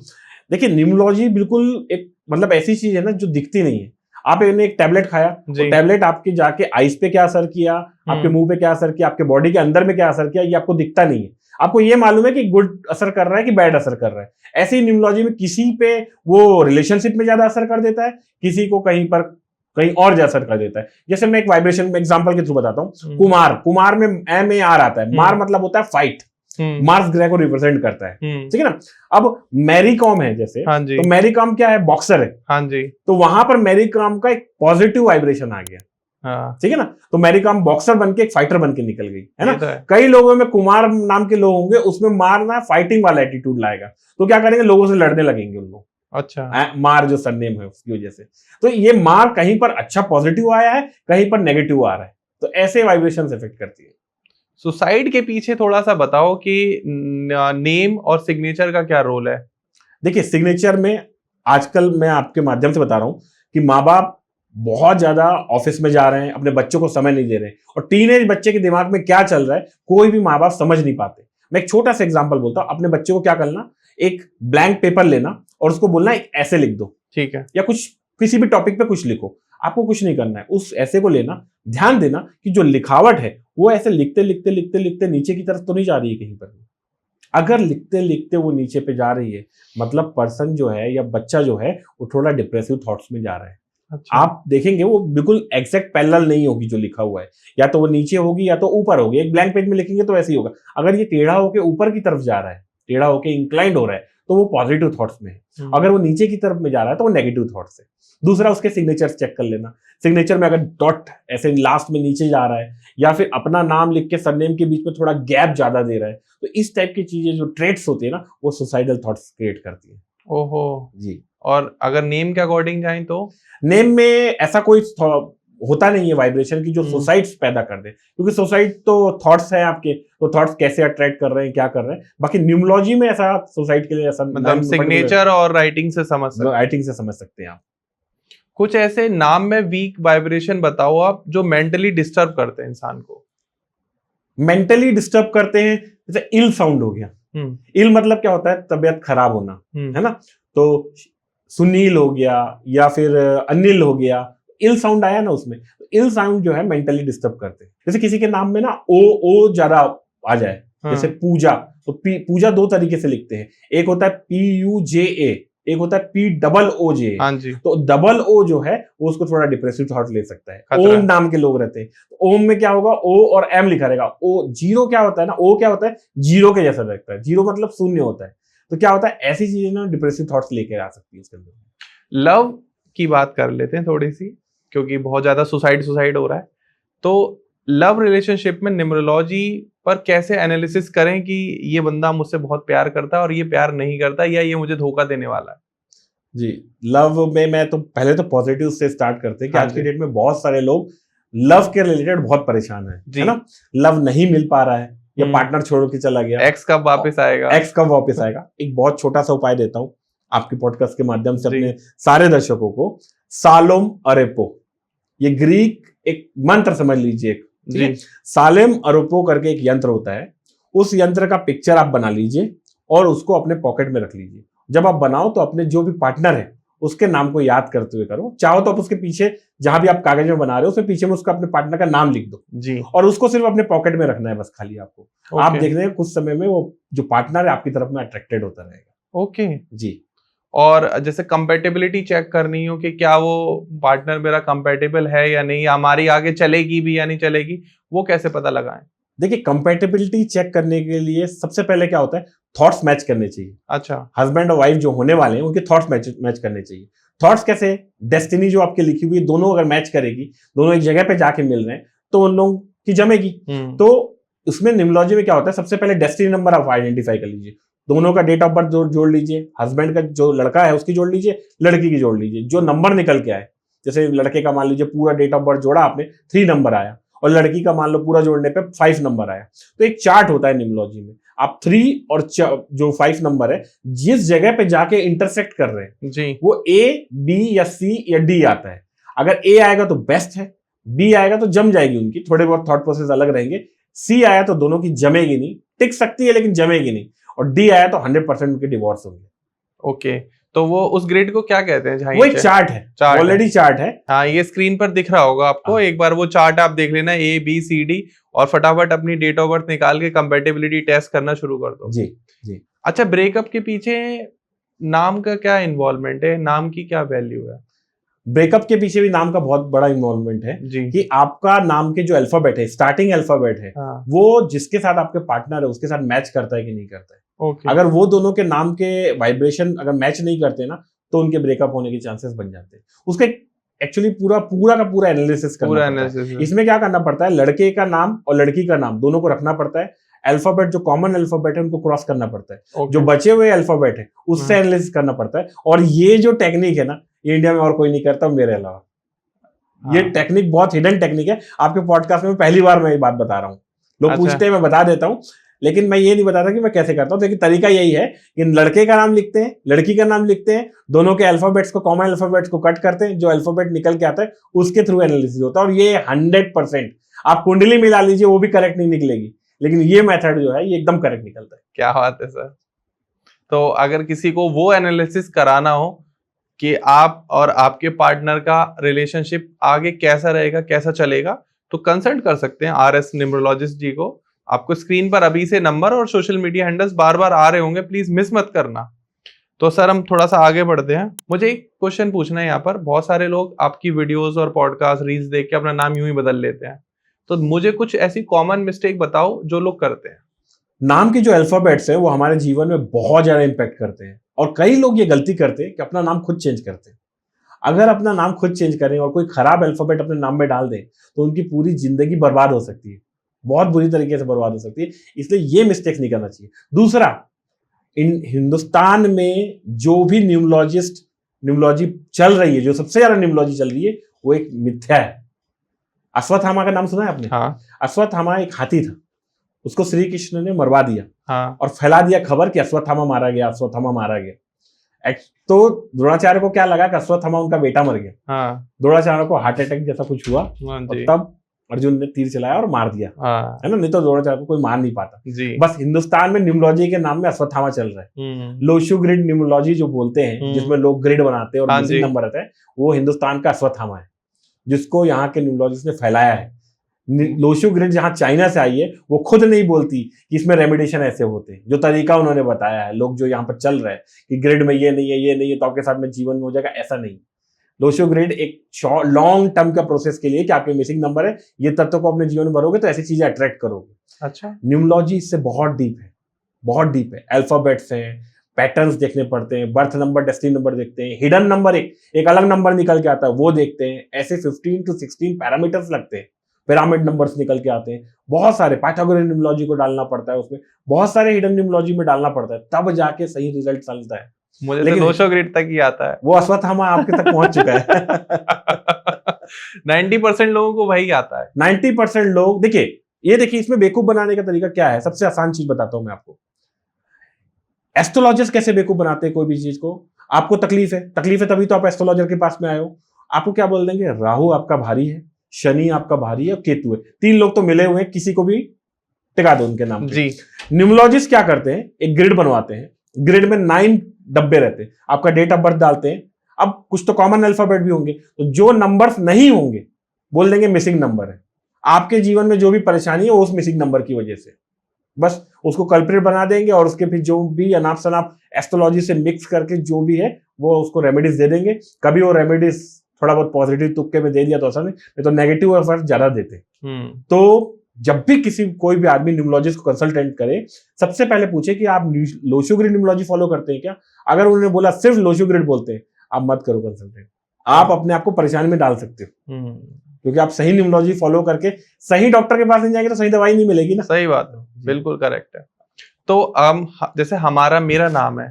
देखिए, न्यूमरोलॉजी बिल्कुल एक मतलब ऐसी चीज है ना जो दिखती नहीं है। आपने एक टैबलेट खाया, तो टैबलेट आपके जाके आईज पे क्या असर किया, आपके मुंह पे क्या असर किया, आपके बॉडी के अंदर में क्या असर किया, ये आपको दिखता नहीं है। आपको ये मालूम है कि गुड असर कर रहा है कि बैड असर कर रहा है। ऐसे ही न्यूमरोलॉजी में किसी पे वो रिलेशनशिप में ज्यादा असर कर देता है, किसी को कहीं कहीं और ज्यादा असर कर देता है। जैसे मैं एक वाइब्रेशन एग्जांपल के थ्रू बताता हूँ। कुमार में MAR आता है। मार मतलब होता है फाइट, मार्स ग्रह को रिप्रेजेंट करता है। ठीक है ना। अब मैरी कॉम है जैसे, तो मैरी कॉम क्या है, बॉक्सर है। हाँ जी। तो वहां पर मैरी कॉम का एक पॉजिटिव वाइब्रेशन आ गया। ठीक है ना। तो मैरी कॉम बॉक्सर बनके एक फाइटर बनके निकल गई, है ना। कई लोगों में कुमार नाम के लोग होंगे, उसमें मारना फाइटिंग वाला एटीट्यूड लाएगा, तो क्या करेंगे, लोगों से लड़ने लगेंगे उन लोग। अच्छा, मार जो सरनेम है उसकी वजह से। तो ये मार कहीं पर अच्छा पॉजिटिव आया है, कहीं पर नेगेटिव आ रहा है, तो ऐसे वाइब्रेशन इफेक्ट करती है। सुसाइड के पीछे थोड़ा सा बताओ कि नेम और सिग्नेचर का क्या रोल है? देखिए, सिग्नेचर में आजकल मैं आपके माध्यम से बता रहा हूं कि माँ बाप बहुत ज्यादा ऑफिस में जा रहे हैं, अपने बच्चों को समय नहीं दे रहे, और टीनेज बच्चे के दिमाग में क्या चल रहा है कोई भी माँ बाप समझ नहीं पाते। मैं एक छोटा सा एग्जांपल बोलता हूं। अपने बच्चे को क्या करना, एक ब्लैंक पेपर लेना और उसको बोलना एक ऐसे लिख दो, ठीक है, या कुछ किसी भी टॉपिक पे कुछ लिखो। आपको कुछ नहीं करना है, उस ऐसे को लेना, ध्यान देना कि जो लिखावट है वो ऐसे लिखते लिखते लिखते लिखते नीचे की तरफ तो नहीं जा रही है कहीं पर। अगर लिखते लिखते वो नीचे पे जा रही है, मतलब पर्सन जो है या बच्चा जो है वो थोड़ा डिप्रेसिव थॉट्स में जा रहा है। अच्छा। आप देखेंगे वो बिल्कुल एग्जैक्ट पैरेलल नहीं होगी जो लिखा हुआ है, या तो वो नीचे होगी या तो ऊपर होगी। एक ब्लैंक पेज में लिखेंगे तो ऐसे ही होगा। अगर ये टेढ़ा होके ऊपर की तरफ जा रहा है, टेढ़ा होके इंक्लाइंड हो रहा है, तो वो पॉजिटिव थॉट्स में है। अगर वो नीचे की तरफ में जा रहा है तो वो नेगेटिव थॉट्स है। दूसरा, उसके सिग्नेचर चेक कर लेना। सिग्नेचर में अगर डॉट ऐसे लास्ट में नीचे जा रहा है, या फिर अपना नाम लिख के सरनेम के बीच में थोड़ा गैप ज्यादा दे रहा है, तो इस टाइप की चीजें जो ट्रेट्स होती है ना, वो सुसाइडल थॉट्स क्रिएट करती है। ओहो जी। और अगर नेम के अकॉर्डिंग जाए तो नेम में ऐसा कोई होता नहीं है वाइब्रेशन की जो सुसाइड्स पैदा कर दे, क्योंकि सुसाइड तो थॉट्स है आपके, तो थॉट्स कैसे अट्रैक्ट कर रहे हैं, क्या कर रहे हैं। बाकी न्यूमरोलॉजी में ऐसा सुसाइड के लिए ऐसा मतलब सिग्नेचर और राइटिंग से समझ सकते हैं आप। कुछ ऐसे नाम में वीक वाइब्रेशन बताओ आप जो मेंटली डिस्टर्ब करते हैं इंसान को। मेंटली डिस्टर्ब करते हैं, जैसे इल साउंड हो गया। इल मतलब क्या होता है, तबियत खराब होना, है ना। तो सुनील हो गया या फिर अनिल हो गया, इल साउंड आया ना उसमें, तो इल साउंड जो है मेंटली डिस्टर्ब करते हैं। जैसे किसी के नाम में ना ओ ज्यादा आ जाए, जैसे पूजा, तो पूजा दो तरीके से लिखते हैं, एक होता है PUJA, एक होता है POOJ। हाँ जी। तो डबल ओ जो है वो उसको थोड़ा डिप्रेसिव थॉट ले सकता है। ओम नाम के लोग रहते हैं, तो ओम में क्या होगा, ओ और एम लिखा रहेगा। ओ जीरो क्या होता है ना, ओ क्या होता है, जीरो के जैसा लगता है, जीरो मतलब शून्य होता है। तो क्या होता है, ऐसी चीजें ना डिप्रेसिव थॉट्स लेके आ सकती है उसके अंदर। लव की बात कर लेते हैं थोड़ी सी, क्योंकि बहुत ज्यादा सुसाइड हो रहा है। तो लव रिलेशनशिप में न्यूमरोलॉजी पर कैसे एनालिसिस करें कि ये बंदा मुझसे बहुत प्यार करता है और ये प्यार नहीं करता, या ये मुझे धोखा देने वाला है? जी, लव में मैं तो पहले तो पॉजिटिव से स्टार्ट करते हैं कि हाँ आज की जी। डेट में बहुत सारे लोग लव के रिलेटेड बहुत परेशान जी। है ना? लव नहीं मिल पा रहा है या पार्टनर छोड़ के चला गया, एक्स कब वापस आएगा? एक्स कब वापस आएगा। एक बहुत छोटा सा उपाय देता हूँ आपके पॉडकास्ट के माध्यम से जी। अपने सारे दर्शकों को। सालोम अरेपो, ये ग्रीक एक मंत्र समझ लीजिए, ठीक है? सालेम अरेपो करके एक यंत्र होता है, उस यंत्र का पिक्चर आप बना लीजिए और उसको अपने पॉकेट में रख लीजिए। जब आप बनाओ तो अपने जो भी पार्टनर है उसके नाम को याद करते हुए करो। चाहो तो आप उसके पीछे जहां भी आप कागज में बना रहे हो उसके पीछे में उसका अपने पार्टनर का नाम लिख दो जी। और उसको सिर्फ अपने पॉकेट में रखना है बस खाली आपको। आप ओके। देख रहे हैं कुछ समय में वो जो पार्टनर है आपकी तरफ में अट्रैक्टेड होता रहेगा। ओके जी। और जैसे कंपेटेबिलिटी चेक करनी हो कि क्या वो पार्टनर मेरा कंपेटेबल है या नहीं, हमारी आगे चलेगी भी या नहीं चलेगी, वो कैसे पता लगाएं? देखिए, कंपेटेबिलिटी चेक करने के लिए सबसे पहले क्या होता है, थॉट्स मैच करने चाहिए। अच्छा। हस्बैंड और वाइफ जो होने वाले हैं उनके थॉट्स मैच करने चाहिए। थॉट्स कैसे? डेस्टिनी जो आपकी लिखी हुई है दोनों अगर मैच करेगी, दोनों एक जगह पे जाके मिल रहे हैं तो उन लोगों की जमेगी। तो उसमें न्यूमरोलॉजी में क्या होता है, सबसे पहले डेस्टिनी नंबर आप आइडेंटिफाई कर लीजिए, दोनों का डेट ऑफ बर्थ जोड़ लीजिए, हस्बैंड का जो लड़का है उसकी जोड़ लीजिए, लड़की की जोड़ लीजिए, जो नंबर निकल के आए। जैसे लड़के का मान लीजिए पूरा डेट ऑफ बर्थ जोड़ा आपने 3 नंबर आया और लड़की का मान लो पूरा जोड़ने पे 5 नंबर आया। तो एक चार्ट होता है न्यूमरोलॉजी में, आप 3 और जो 5 नंबर है जिस जगह पे जाके इंटरसेक्ट कर रहे हैं जी। वो ए, बी या सी या डी आता है। अगर ए आएगा तो बेस्ट है, बी आएगा तो जम जाएगी उनकी, थोड़े बहुत थॉट प्रोसेस अलग रहेंगे, सी आया तो दोनों की जमेगी नहीं, टिक सकती है लेकिन जमेगी नहीं, और डी आया तो 100% उनके डिवोर्स होंगे। ओके, तो वो उस ग्रेड को क्या कहते हैं? वो एक चार्ट है, ऑलरेडी चार्ट है। हाँ, ये स्क्रीन पर दिख रहा होगा आपको। हाँ। एक बार वो चार्ट आप देख लेना, ए बी सी डी, और फटाफट अपनी डेट ऑफ बर्थ निकाल के कंपेटेबिलिटी टेस्ट करना शुरू कर दो। जी जी। अच्छा, ब्रेकअप के पीछे नाम का क्या इन्वॉल्वमेंट है? नाम की क्या वैल्यू है? ब्रेकअप के पीछे भी नाम का बहुत बड़ा इन्वॉल्वमेंट है जी। कि आपका नाम के जो अल्फाबेट है, स्टार्टिंग अल्फाबेट है, हाँ। वो जिसके साथ आपके पार्टनर है उसके साथ मैच करता है कि नहीं करता है। ओके। अगर वो दोनों के नाम के वाइब्रेशन अगर मैच नहीं करते ना तो उनके ब्रेकअप होने के चांसेस बन जाते हैं। उसका एक्चुअली पूरा का पूरा एनालिसिस करना पड़ता है। इसमें क्या करना पड़ता है, लड़के का नाम और लड़की का नाम दोनों को रखना पड़ता है, अल्फाबेट जो कॉमन अल्फाबेट है उनको क्रॉस करना पड़ता है, जो बचे हुए अल्फाबेट है उससे एनालिसिस करना पड़ता है। और ये जो टेक्निक है ना, इंडिया में और कोई नहीं करता मेरे अलावा। ये टेक्निक बहुत हिडन टेक्निक है, आपके पॉडकास्ट में पहली बार मैं ये बात बता रहा हूँ। लोग पूछते हैं, मैं बता देता हूँ, लेकिन मैं ये नहीं बताता कि मैं कैसे करता हूँ। लेकिन तरीका यही है कि लड़के का नाम लिखते हैं, लड़की का नाम लिखते हैं, दोनों के अल्फाबेट्स को, कॉमन अल्फाबेट्स को कट करते हैं, जो अल्फाबेट निकल के आता है उसके थ्रू एनालिसिस होता है। और ये 100%, आप कुंडली मिला लीजिए वो भी करेक्ट नहीं निकलेगी, लेकिन ये मेथड जो है ये एकदम करेक्ट निकलता है। क्या बात है सर। तो अगर किसी को वो एनालिसिस कराना हो कि आप और आपके पार्टनर का रिलेशनशिप आगे कैसा रहेगा, कैसा चलेगा, तो कंसल्ट कर सकते हैं RS न्यूमरोलॉजिस्ट जी को। आपको स्क्रीन पर अभी से नंबर और सोशल मीडिया हैंडल्स बार बार आ रहे होंगे, प्लीज मिस मत करना। तो सर हम थोड़ा सा आगे बढ़ते हैं। मुझे एक क्वेश्चन पूछना है यहाँ पर। बहुत सारे लोग आपकी वीडियोस और पॉडकास्ट रील्स देख के अपना नाम यूं ही बदल लेते हैं, तो मुझे कुछ ऐसी कॉमन मिस्टेक बताओ जो लोग करते हैं। नाम के जो अल्फाबेट्स हैं वो हमारे जीवन में बहुत ज्यादा इंपैक्ट करते हैं, और कई लोग ये गलती करते हैं कि अपना नाम खुद चेंज करते हैं। अगर अपना नाम खुद चेंज करें और कोई खराब अल्फाबेट अपने नाम में डाल दें तो उनकी पूरी जिंदगी बर्बाद हो सकती है, बहुत बुरी तरीके से बर्बाद हो सकती है। इसलिए ये मिस्टेक नहीं करना चाहिए। दूसरा, इन हिंदुस्तान में जो भी न्यूमरोलॉजी चल रही है, जो सबसे ज्यादा न्यूमरोलॉजी चल रही है वो एक मिथ्या है। अश्वत्थामा का नाम सुना है आपने? हाँ। अश्वत्थामा एक हाथी था, उसको श्री कृष्ण ने मरवा दिया। हाँ। और फैला दिया खबर कि अश्वत्थामा मारा गया, अश्वत्थामा मारा गया। तो द्रोणाचार्य को क्या लगा कि अश्वत्थामा उनका बेटा मर गया। हाँ। द्रोणाचार्य को हार्ट अटैक जैसा कुछ हुआ और तब अर्जुन ने तीर चलाया और मार दिया, है ना? नहीं तो द्रोणाचार्य को कोई मार नहीं पाता जी। बस हिंदुस्तान में न्यूमरोलॉजी के नाम में अश्वत्थामा चल रहा है। लोशु ग्रिड न्यूमरोलॉजी जो बोलते हैं, जिसमें लोग ग्रिड बनाते हैं और मिसिंग नंबर रहता है, वो हिंदुस्तान का अश्वत्थामा है, जिसको यहाँ के न्यूमरोलॉजिस्ट ने फैलाया है। लोशु ग्रिड जहां चाइना से आई है, वो खुद नहीं बोलती कि इसमें रेमिडिएशन ऐसे होते हैं। जो तरीका उन्होंने बताया है, लोग जो यहाँ पर चल रहे हैं कि ग्रिड में ये नहीं है, ये नहीं है तो आपके साथ में जीवन में हो जाएगा, ऐसा नहीं। लोशो ग्रिड एक लॉन्ग टर्म का प्रोसेस के लिए कि आपके मिसिंग नंबर है, ये तत्व को अपने जीवन में भरोगे तो ऐसी चीजें अट्रैक्ट करोगे। अच्छा। न्यूमरोलॉजी इससे बहुत डीप है, बहुत डीप है। अल्फाबेट्स हैं, पैटर्न्स देखने पड़ते हैं, बर्थ नंबर, डेस्टिनी नंबर देखते हैं, हिडन नंबर एक अलग नंबर निकल के आता है वो देखते हैं। ऐसे 15 to 16 पैरामीटर्स लगते हैं, पिरामिड नंबर्स निकल के आते हैं, बहुत सारे पाइथागोरियन न्यूमरोलॉजी को डालना पड़ता है उसमें, बहुत सारे हिडन न्यूमरोलॉजी में डालना पड़ता है, तब जाके सही रिजल्ट चलता है। मुझे तो 200 ग्रिड तक ही आता है। वो अश्वत्थामा आपके तक पहुंच चुका है। 90% लोगों को वही आता है। 90% लोग, देखिए इसमें बेवकूफ बनाने का तरीका क्या है, सबसे आसान चीज बताता हूं मैं आपको। एस्ट्रोलॉजर्स कैसे बेवकूफ बनाते हैं कोई भी चीज को। आपको तकलीफ है तभी तो आप एस्ट्रोलॉजर के पास में आए हो। आपको क्या बोल देंगे, राहु आपका भारी है, शनि आपका भारी है और केतु है, 3 लोग तो मिले हुए हैं, किसी को भी टिका दो उनके नाम पे। जी। न्यूमरोलॉजिस्ट क्या करते हैं, एक ग्रिड बनवाते हैं, ग्रिड में 9 डब्बे रहते हैं, आपका डेट ऑफ बर्थ डालते हैं। अब कुछ तो कॉमन अल्फाबेट भी होंगे, तो जो नंबर्स नहीं होंगे बोल देंगे मिसिंग नंबर है। आपके जीवन में जो भी परेशानी है वो उस मिसिंग नंबर की वजह से, बस उसको कल्प्रिट बना देंगे और उसके फिर जो भी अनाप शनाप एस्ट्रोलॉजी से मिक्स करके जो भी है वो उसको रेमेडीज दे देंगे। कभी वो रेमेडीज थोड़ा बहुत पॉजिटिव तुक्के में दे दिया तो असर नहीं तो नेगेटिव एफर्ट ज्यादा देते। तो जब भी कोई भी आदमी न्यूमरोलॉजिस्ट को कंसल्टेंट करे, सबसे पहले पूछे कि आप लोशो ग्रिड न्यूमरोलॉजी फॉलो करते हैं क्या। अगर उन्होंने बोला सिर्फ लोशो ग्रिड बोलते हैं, आप मत करो कंसल्टेंट, आप अपने आप को परेशानी में डाल सकते हो। क्योंकि आप सही न्यूमरोलॉजी फॉलो करके सही डॉक्टर के पास नहीं जाएंगे तो सही दवाई नहीं मिलेगी ना। सही बात है, बिल्कुल करेक्ट है। तो जैसे मेरा नाम है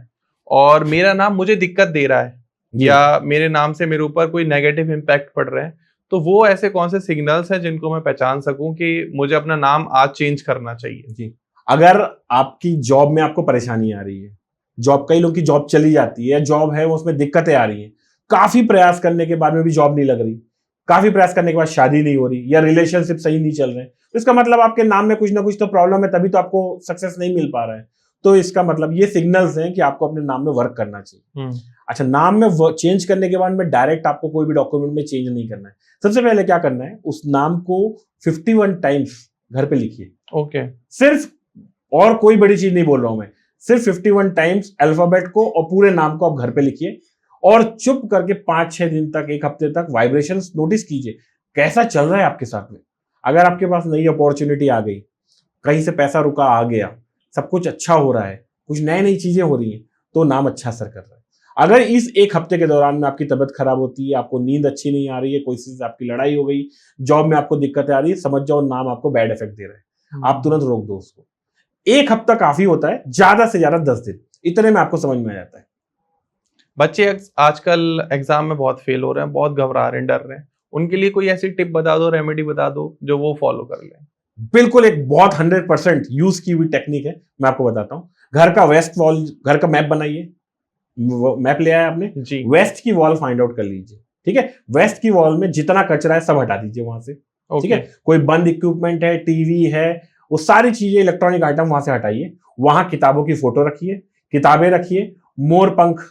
और मेरा नाम मुझे दिक्कत दे रहा है या मेरे नाम से मेरे ऊपर कोई नेगेटिव इम्पैक्ट पड़ रहा है, तो वो ऐसे कौन से सिग्नल्स हैं जिनको मैं पहचान सकूं कि मुझे अपना नाम आज चेंज करना चाहिए। जी, अगर आपकी जॉब में आपको परेशानी आ रही है, जॉब, कई लोग की जॉब चली जाती है, जॉब है वो उसमें दिक्कतें आ रही हैं, काफी प्रयास करने के बाद में भी जॉब नहीं लग रही, काफी प्रयास करने के बाद शादी नहीं हो रही या रिलेशनशिप सही नहीं चल रहे, तो इसका मतलब आपके नाम में कुछ ना कुछ तो प्रॉब्लम है, तभी तो आपको सक्सेस नहीं मिल पा रहा है। तो इसका मतलब ये सिग्नल्स हैं कि आपको अपने नाम में वर्क करना चाहिए। अच्छा, नाम में चेंज करने के बाद में डायरेक्ट आपको कोई भी डॉक्यूमेंट में चेंज नहीं करना है। सबसे पहले क्या करना है, उस नाम को 51 टाइम्स घर पे लिखिए। ओके। सिर्फ, और कोई बड़ी चीज नहीं बोल रहा हूं मैं, सिर्फ 51 टाइम्स अल्फाबेट को और पूरे नाम को आप घर पे लिखिए और चुप करके 5-6 दिन तक, 1 हफ्ते तक वाइब्रेशंस नोटिस कीजिए कैसा चल रहा है आपके साथ में। अगर आपके पास नई अपॉर्चुनिटी आ गई, कहीं से पैसा रुका आ गया, सब कुछ अच्छा हो रहा है, कुछ नई नई चीजें हो रही हैं, तो नाम अच्छा असर कर रहा है। अगर इस 1 हफ्ते के दौरान में आपकी तबीयत खराब होती है, आपको नींद अच्छी नहीं आ रही है, कोई से आपकी लड़ाई हो गई, जॉब में आपको दिक्कतें आ रही है, समझ जाओ नाम आपको बैड इफेक्ट दे रहा है, आप तुरंत रोक दो उसको। 1 हफ्ता काफी होता है, ज्यादा से ज्यादा 10 दिन, इतने में आपको समझ में आ जाता है। बच्चे आजकल एग्जाम में बहुत फेल हो रहे हैं, बहुत घबरा रहे हैं, डर रहे हैं, उनके लिए कोई ऐसी टिप बता दो, रेमेडी बता दो जो वो फॉलो कर लें। बिल्कुल, एक बहुत 100% यूज की हुई टेक्निक है, मैं आपको बताता हूँ। घर का वेस्ट वॉल, घर का मैप बनाइए, मैप ले आए आपने जी, वेस्ट की वॉल फाइंड आउट कर लीजिए, ठीक है। वेस्ट की वॉल में जितना कचरा है सब हटा दीजिए वहां से, ठीक है। कोई बंद इक्विपमेंट है, टीवी है, वो सारी चीजें, इलेक्ट्रॉनिक आइटम वहां से हटाइए। वहां किताबों की फोटो रखिए, किताबें रखिए, मोर पंख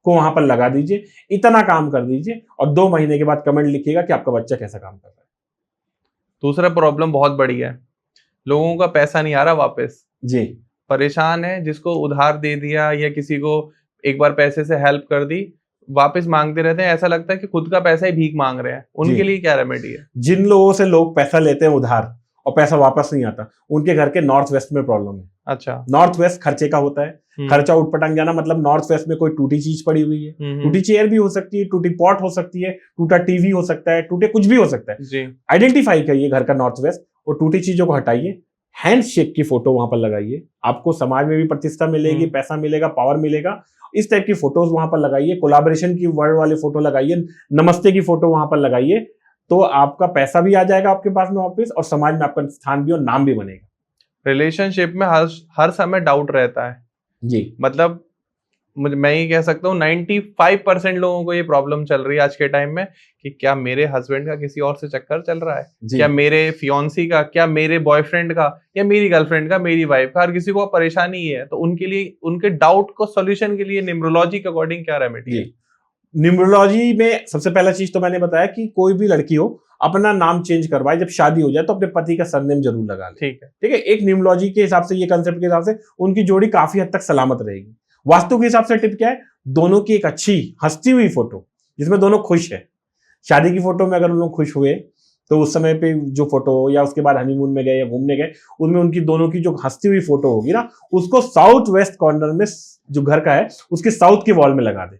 को वहां पर लगा दीजिए। इतना काम कर दीजिए और 2 महीने के बाद कमेंट लिखिएगा कि आपका बच्चा कैसा काम कर रहा है। दूसरा प्रॉब्लम बहुत बड़ी है, लोगों का पैसा नहीं आ रहा वापस जी, परेशान है। जिसको उधार दे दिया या किसी को एक बार पैसे से हेल्प कर दी, वापस मांगते रहते हैं, ऐसा लगता है कि खुद का पैसा ही भीख मांग रहे हैं। उनके लिए क्या रेमेडी है? जिन लोगों से लोग पैसा लेते हैं उधार और पैसा वापस नहीं आता, उनके घर के नॉर्थ वेस्ट में प्रॉब्लम है। अच्छा, नॉर्थ वेस्ट खर्चे का होता है, खर्चा उठपटांग जाना, मतलब नॉर्थ वेस्ट में कोई टूटी चीज पड़ी हुई है, टूटी चेयर भी हो सकती है, टूटी पॉट हो सकती है, टूटा टीवी हो सकता है, टूटे कुछ भी हो सकता है। आइडेंटिफाई करिए घर का नॉर्थ वेस्ट और टूटी चीजों को हटाइए। हैंड शेक की फोटो वहां पर लगाइए, आपको समाज में भी प्रतिष्ठा मिलेगी, पैसा मिलेगा, पावर मिलेगा। इस टाइप की फोटोज वहां पर लगाइए, कोलैबोरेशन की वर्ड वाले फोटो लगाइए, नमस्ते की फोटो वहां पर लगाइए, तो आपका पैसा भी आ जाएगा आपके पास में वापस और समाज में आपका स्थान भी और नाम भी बनेगा। रिलेशनशिप में हर समय डाउट रहता है जी, मतलब मैं ये कह सकता हूँ 95% लोगों को ये प्रॉब्लम चल रही है आज के टाइम में कि क्या मेरे हस्बैंड का किसी और से चक्कर चल रहा है, क्या मेरे फियांसी का, क्या मेरे बॉयफ्रेंड का, या मेरी गर्लफ्रेंड का, मेरी वाइफ का, हर किसी को परेशानी है। तो उनके लिए, उनके डाउट को सोल्यूशन के लिए न्यूमरोलॉजी के अकॉर्डिंग क्या रेमेडी है? न्यूमरोलॉजी में सबसे पहला चीज तो मैंने बताया कि कोई भी लड़की हो अपना नाम चेंज करवाए, जब शादी हो जाए तो अपने पति का सरनेम जरूर लगा ले। ठीक है। एक न्यूमरोलॉजी के हिसाब से, ये कंसेप्ट के हिसाब से उनकी जोड़ी काफी हद तक सलामत रहेगी। वास्तु के हिसाब से टिप क्या है, दोनों की एक अच्छी हंसती हुई फोटो जिसमें दोनों खुश है। शादी की फोटो में अगर उन लोग खुश हुए तो उस समय पे जो फोटो, या उसके बाद हनीमून में गए या घूमने गए, उनमें उनकी दोनों की जो हंसती हुई फोटो होगी ना, उसको साउथ वेस्ट कॉर्नर में जो घर का है उसके साउथ की वॉल में लगा दे।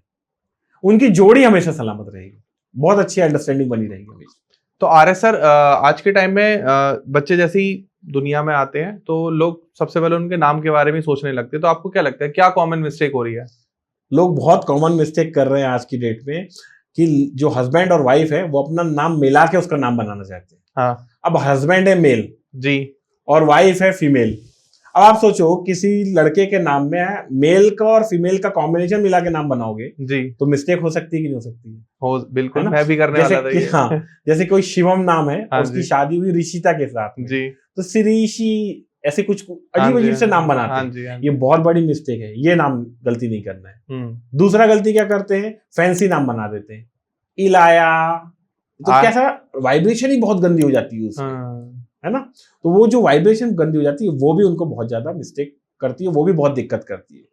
उनकी जोड़ी हमेशा सलामत रहेगी, बहुत अच्छी अंडरस्टैंडिंग बनी रहेगी हमेशा। तो आरएस सर, आज के टाइम में बच्चे जैसे ही दुनिया में आते हैं तो लोग सबसे पहले उनके नाम के बारे में सोचने लगते हैं, तो आपको क्या लगता है क्या कॉमन मिस्टेक हो रही है? लोग बहुत कॉमन मिस्टेक कर रहे हैं आज की डेट में कि जो हस्बैंड और वाइफ है वो अपना नाम मिला के उसका नाम बनाना चाहते हैं। हाँ अब हस्बैंड है मेल जी, और वाइफ है फीमेल। अब आप सोचो किसी लड़के के नाम में मेल का और फीमेल का कॉम्बिनेशन मिला के नाम बनाओगे जी, तो मिस्टेक हो सकती है कि नहीं हो सकती है? हो बिल्कुल, है ना? मैं भी करने जैसे वाला था कि ये। हाँ, जैसे कोई शिवम नाम है हाँ और उसकी जी। शादी हुई ऋषिता के साथ में, जी, तो श्रीषी ऐसे कुछ हाँ अजीब जी, अजीब से हाँ नाम जी, बनाते हाँ हैं। जी, हाँ ये जी। बहुत बड़ी मिस्टेक है, ये नाम गलती नहीं करना है। दूसरा गलती क्या करते हैं, फैंसी नाम बना देते हैं, इलाया, तो कैसा वाइब्रेशन ही बहुत गंदी हो जाती है उसकी, है ना? तो वो जो वाइब्रेशन गंदी हो जाती है वो भी उनको बहुत ज्यादा मिस्टेक करती है, वो भी बहुत दिक्कत करती है।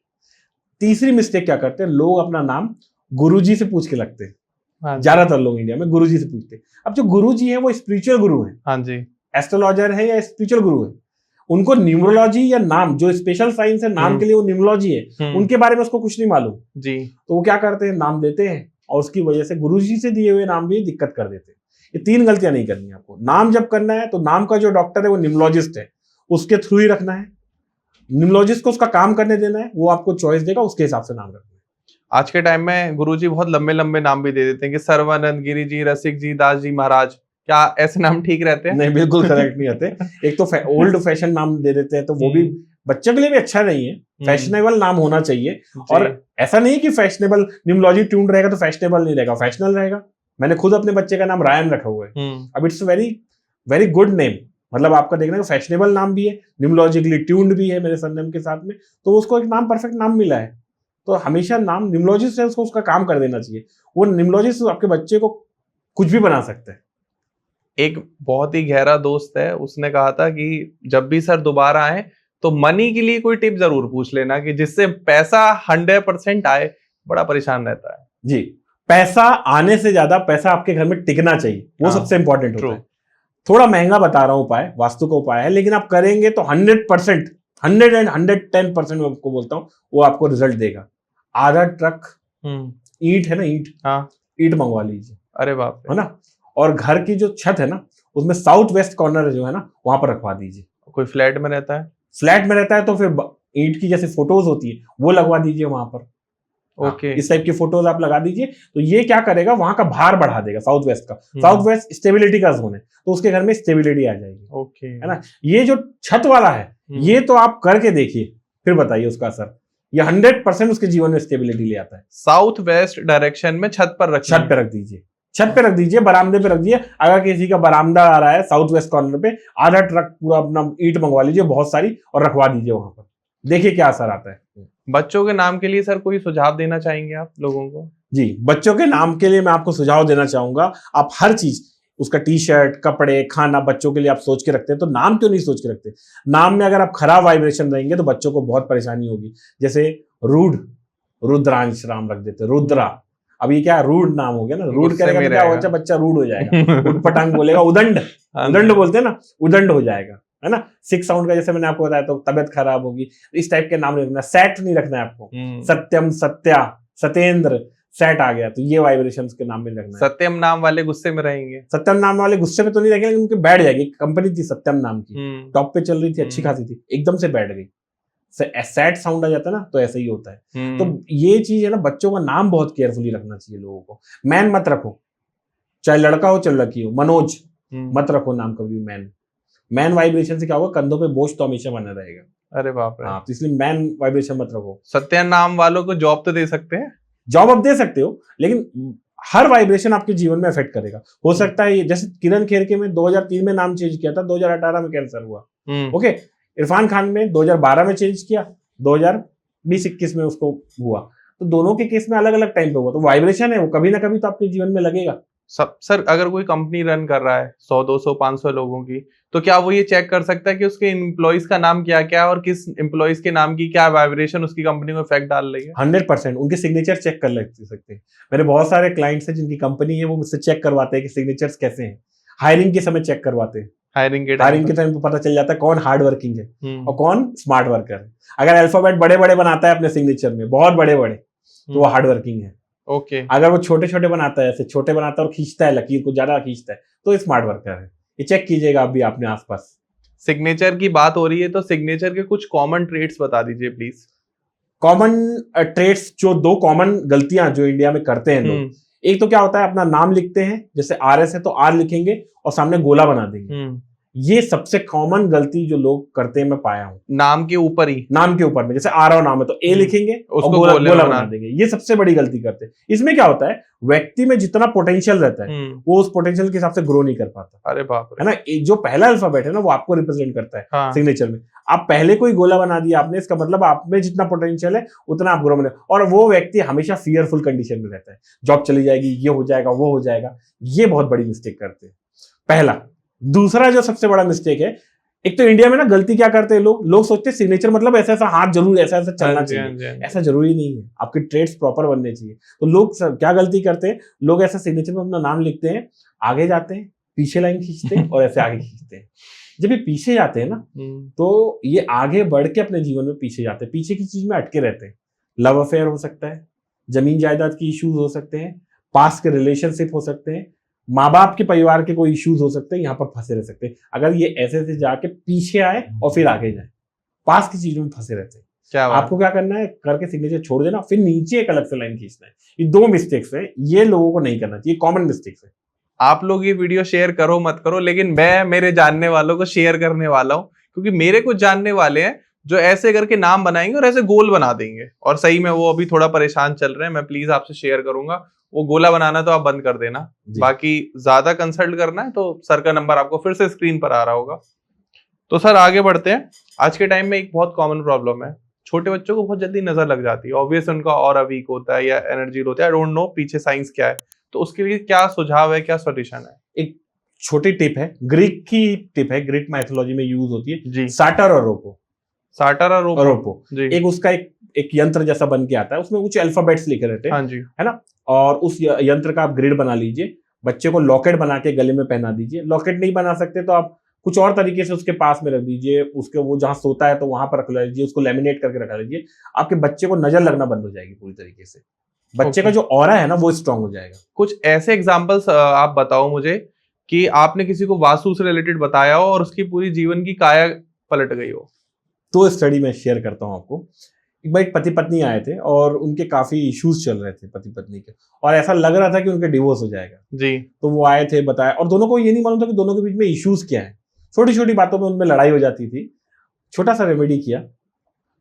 तीसरी मिस्टेक क्या करते हैं, लोग अपना नाम गुरुजी से पूछ के लगते हैं। हाँ जी, ज्यादातर लोग इंडिया में गुरुजी से पूछते हैं। अब जो गुरुजी है वो स्पिरिचुअल गुरु है, हाँ जी, एस्ट्रोलॉजर है या स्पिरिचुअल गुरु है। उनको न्यूमरोलॉजी या नाम जो स्पेशल साइंस है नाम के लिए वो न्यूमरोलॉजी है, उनके बारे में उसको कुछ नहीं मालूम जी। तो वो क्या करते हैं, नाम देते हैं और उसकी वजह से गुरुजी से दिए हुए नाम भी दिक्कत कर देते हैं। ये 3 गलतियां नहीं करनी आपको। नाम जब करना है तो नाम का जो डॉक्टर है वो न्यूमरोलॉजिस्ट है, उसके थ्रू ही रखना है। न्यूमरोलॉजिस्ट को उसका काम करने देना है, वो आपको चॉइस देगा, उसके हिसाब से नाम रखना है। आज के टाइम में गुरुजी बहुत लंबे लंबे नाम भी दे देते हैं कि सर्वानंद गिरी जी, रसिक जी, दास जी महाराज, क्या ऐसे नाम ठीक रहते हैं? नहीं, बिल्कुल करेक्ट नहीं आते। एक तो ओल्ड फैशन नाम दे देते हैं तो वो भी बच्चों के लिए भी अच्छा नहीं है। फैशनेबल नाम होना चाहिए, और ऐसा नहीं कि फैशनेबल न्यूमरोलॉजी ट्यून्ड रहेगा तो फैशनेबल नहीं रहेगा, फैशनल रहेगा। मैंने खुद अपने बच्चे का नाम रायन रखा हुआ है। अब it's very very good name, मतलब आपका देखना फैशनेबल नाम भी है, न्यूमरोलॉजिकली ट्यून्ड भी है मेरे सरनेम के साथ में, तो उसको एक नाम परफेक्ट नाम मिला है। तो हमेशा नाम न्यूमरोलॉजिस्ट है, उसको उसका काम कर देना चाहिए। वो न्यूमरोलॉजिस्ट आपके बच्चे को कुछ भी बना सकते हैं। एक बहुत ही गहरा दोस्त है, उसने कहा था कि जब भी सर दोबारा आए तो मनी के लिए कोई टिप जरूर पूछ लेना कि जिससे पैसा 100% आए। बड़ा परेशान रहता है जी। पैसा आने से ज्यादा पैसा आपके घर में टिकना चाहिए, वो सबसे इंपॉर्टेंट होता है। थोड़ा महंगा बता रहा हूं उपाय, वास्तु का उपाय है, लेकिन आप करेंगे तो 100%, 110% मैं आपको बोलता हूं वो आपको रिजल्ट देगा। आधा ट्रक ईंट है ना, ईंट, हाँ, ईंट मंगवा लीजिए। अरे बाप रे, है ना? और घर की जो छत है ना उसमें साउथ वेस्ट कॉर्नर जो है ना वहां पर रखवा दीजिए। कोई फ्लैट में रहता है? फ्लैट में रहता है तो फिर ईंट की जैसे फोटोज होती है वो लगवा दीजिए वहां पर। ओके, इस टाइप की फोटोज आप लगा दीजिए, तो ये क्या करेगा, वहां का भार बढ़ा देगा साउथ वेस्ट का। साउथ वेस्ट स्टेबिलिटी का जोन है, तो उसके घर में स्टेबिलिटी आ जाएगी। ओके, है ना? ये जो छत वाला है ये तो आप करके देखिए, फिर बताइए उसका असर। ये 100% उसके जीवन में स्टेबिलिटी ले आता है। साउथ वेस्ट डायरेक्शन में छत पर छत पे रख दीजिए, छत पे रख दीजिए, बरामदे पे रख दीजिए। अगर किसी का बरामदा आ रहा है साउथ वेस्ट कॉर्नर पे, आधा ट्रक पूरा अपना ईंट मंगवा लीजिए बहुत सारी और रखवा दीजिए वहां पर, देखिए क्या असर आता है। बच्चों के नाम के लिए सर कोई सुझाव देना चाहेंगे आप लोगों को? जी, बच्चों के नाम के लिए मैं आपको सुझाव देना चाहूंगा, आप हर चीज, उसका टी शर्ट, कपड़े, खाना बच्चों के लिए आप सोच के रखते हैं, तो नाम क्यों नहीं सोच के रखते? नाम में अगर आप खराब वाइब्रेशन रहेंगे तो बच्चों को बहुत परेशानी होगी। जैसे रूड, रुद्रांश राम रख देते, रुद्रा, अब ये क्या रूड नाम हो गया ना, रूड करेगा तो क्या होगा, बच्चा रूड हो जाएगा। उटपटांग बोलेगा, उदंड, उदंड बोलते हैं ना, उदंड हो जाएगा, है ना? 6 साउंड का जैसे मैंने आपको बताया, तो तबियत खराब होगी। इस टाइप के नाम नहीं रखना। सैट नहीं रखना है आपको, सत्यम, सत्या, सत्येंद्र, सैट आ गया तो ये वाइब्रेशंस के नाम में रखना है। सत्यम नाम वाले गुस्से में रहेंगे? सत्यम नाम वाले गुस्से में तो नहीं रहेंगे, लेकिन उनके बैठ जाएगी। कंपनी थी सत्यम नाम की, टॉप पे चल रही थी, अच्छी खासी थी, एकदम से बैठ गई। सैट साउंड आ जाता है ना, तो ऐसा ही होता है। तो ये चीज है ना, बच्चों का नाम बहुत केयरफुली रखना चाहिए लोगों को। मैन मत रखो, चाहे लड़का हो चाहे लड़की हो। मनोज मत रखो नाम कभी मैन। मैन वाइब्रेशन से क्या होगा, कंधों पे बोझ तो हमेशा बना रहेगा। अरे बाप रे। हाँ, तो इसलिए मैन वाइब्रेशन मत रखो। सत्या नाम वालों को जॉब तो दे सकते हैं? जॉब आप दे सकते हो, लेकिन हर वाइब्रेशन आपके जीवन में इफेक्ट करेगा। हो सकता है जैसे किरण खेर के में 2003 में नाम चेंज किया था, 2018 में कैंसर हुआ। ओके, इरफान खान में 2012 में चेंज किया, 2020-21 में उसको हुआ। तो दोनों के केस में अलग अलग टाइम पे हुआ, तो वाइब्रेशन है वो कभी ना कभी तो आपके जीवन में लगेगा। सर अगर कोई कंपनी रन कर रहा है 100, 200, 500 लोगों की, तो क्या वो ये चेक कर सकता है कि उसके एम्प्लॉइज का नाम क्या क्या है और किस एम्प्लॉइज के नाम की क्या वाइब्रेशन उसकी कंपनी को इफेक्ट डाल रही है? 100% उनके सिग्नेचर चेक कर सकते हैं। मेरे बहुत सारे क्लाइंट्स हैं जिनकी कंपनी है, वो मुझसे चेक करवाते हैं कि सिग्नेचर्स कैसे हैं। हायरिंग के समय चेक करवाते हैं। हायरिंग के टाइम पे पता चल जाता है कौन हार्ड वर्किंग है और कौन स्मार्ट वर्कर है। अगर अल्फाबेट बड़े बड़े बनाता है अपने सिग्नेचर में, बहुत बड़े बड़े, तो वो हार्ड वर्किंग है। ओके, अगर वो छोटे छोटे बनाता है, ऐसे छोटे बनाता है और खींचता है, लकीर को ज्यादा खींचता है, तो स्मार्ट वर्कर है। ये चेक कीजिएगा आप भी अपने आसपास। सिग्नेचर की बात हो रही है तो सिग्नेचर के कुछ कॉमन ट्रेट्स बता दीजिए प्लीज। कॉमन ट्रेड्स, जो 2 कॉमन गलतियां जो इंडिया में करते हैं लोग, एक तो क्या होता है, अपना नाम लिखते हैं, जैसे RS है तो R लिखेंगे और सामने गोला बना देंगे। ये सबसे कॉमन गलती जो लोग करते हैं मैं पाया हूं। नाम के ऊपर ही, नाम के ऊपर में जैसे आरव नाम है तो A लिखेंगे और उसको गोला गोले गोला बना बना देंगे। ये सबसे बड़ी गलती करते हैं। इसमें क्या होता है, व्यक्ति में जितना पोटेंशियल रहता है वो उस पोटेंशियल के हिसाब से ग्रो नहीं कर पाता। अरे बाप रे, है ना। जो पहला अल्फाबेट है ना वो आपको रिप्रेजेंट करता है। हाँ। सिग्नेचर में आप पहले कोई गोला बना दिया आपने, इसका मतलब आप में जितना पोटेंशियल है उतना आप ग्रो बने। और वो व्यक्ति हमेशा फियरफुल कंडीशन में रहता है, जॉब चली जाएगी, ये हो जाएगा, वो हो जाएगा। ये बहुत बड़ी मिस्टेक करते हैं, पहला। दूसरा जो सबसे बड़ा मिस्टेक है, एक तो इंडिया में ना गलती क्या करते हैं लोग सोचते हैं सिग्नेचर मतलब ऐसा ऐसा हाथ जरूर ऐसा ऐसा चलना चाहिए। ऐसा जरूरी नहीं है, आपके ट्रेड्स प्रॉपर बनने चाहिए। तो लोग क्या गलती करते हैं, लोग ऐसा सिग्नेचर में अपना नाम लिखते हैं, आगे जाते हैं, पीछे लाइन खींचते हैं और ऐसे आगे खींचते हैं। जब ये पीछे जाते हैं ना तो ये आगे बढ़ के अपने जीवन में पीछे जाते हैं, पीछे की चीज में अटके रहते हैं। लव अफेयर हो सकता है, जमीन जायदाद की इश्यूज हो सकते हैं, पास के रिलेशनशिप हो सकते हैं, माँ बाप के परिवार के कोई इश्यूज हो सकते हैं, यहाँ पर फंसे रह सकते हैं। अगर ये ऐसे ऐसे जाके पीछे आए और फिर आगे जाए, पास की चीजों में फंसे रहते हैं। क्या आपको क्या करना है, करके सिग्नेचर छोड़ देना, फिर नीचे एक अलग से लाइन खींचना है। ये 2 मिस्टेक्स है, ये लोगों को नहीं करना चाहिए, कॉमन मिस्टेक्स है। आप लोग ये वीडियो शेयर करो मत करो, लेकिन मैं मेरे जानने वालों को शेयर करने वाला हूँ, क्योंकि मेरे कुछ जानने वाले हैं जो ऐसे करके नाम बनाएंगे और ऐसे गोल बना देंगे, और सही में वो अभी थोड़ा परेशान चल रहे हैं। मैं प्लीज आपसे शेयर करूंगा, वो गोला बनाना तो आप बंद कर देना। बाकी ज्यादा कंसल्ट करना है तो सर का नंबर आपको फिर से स्क्रीन पर आ रहा होगा। तो सर आगे बढ़ते हैं। आज के टाइम में एक बहुत कॉमन प्रॉब्लम है, छोटे बच्चों को बहुत जल्दी नजर लग जाती है। ऑब्वियस उनका और वीक होता है या एनर्जी होता है, आई डोंट नो पीछे साइंस क्या है। तो उसके लिए क्या सुझाव है, क्या सॉल्यूशन है? एक छोटी टिप है, ग्रीक की टिप है, ग्रीक माइथोलॉजी में यूज होती है जी। साटर और रोपो। साटर और रोपो एक उसका एक यंत्र जैसा बन के आता है, उसमें कुछ अल्फाबेट्स लिखे रहते हैं। हाँ जी। है ना। और उस यंत्र का आप ग्रिड बना लीजिए, बच्चे को लॉकेट बना के गले में पहना दीजिए। लॉकेट नहीं बना सकते तो आप कुछ और तरीके से उसके पास में रख दीजिए, उसके वो जहां सोता है तो वहां पर रख लीजिए, उसको लेमिनेट करके रखा लीजिए। आपके बच्चे को नजर लगना बंद हो जाएगी पूरी तरीके से, बच्चे का जो ऑरा है ना वो स्ट्रांग हो जाएगा। कुछ ऐसे एग्जांपल्स आप बताओ मुझे कि आपने किसी को वास्तु से रिलेटेड बताया हो और उसकी पूरी जीवन की काया पलट गई हो। तो स्टडी में शेयर करता हूं आपको। एक बार एक पति पत्नी आए थे और उनके काफी इश्यूज चल रहे थे पति पत्नी के, और ऐसा लग रहा था कि उनके डिवोर्स हो जाएगा जी। तो वो आए थे, बताया, और दोनों को ये नहीं मालूम था कि दोनों के बीच में इश्यूज क्या है। छोटी छोटी बातों में उनमें लड़ाई हो जाती थी। छोटा सा रेमेडी किया,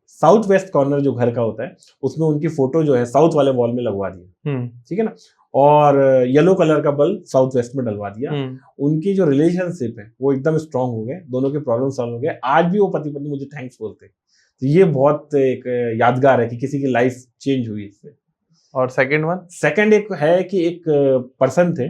साउथ वेस्ट कॉर्नर जो घर का होता है उसमें उनकी फोटो जो है साउथ वाले वॉल में लगवा दी, ठीक है ना, और येलो कलर का बल्ब साउथ वेस्ट में डलवा दिया। उनकी जो रिलेशनशिप है वो एकदम स्ट्रांग हो गए, दोनों के प्रॉब्लम सॉल्व हो गए। आज भी वो पति पत्नी मुझे थैंक्स बोलते हैं। तो ये बहुत एक यादगार है कि किसी की लाइफ चेंज हुई इससे। और सेकंड एक है कि एक पर्सन थे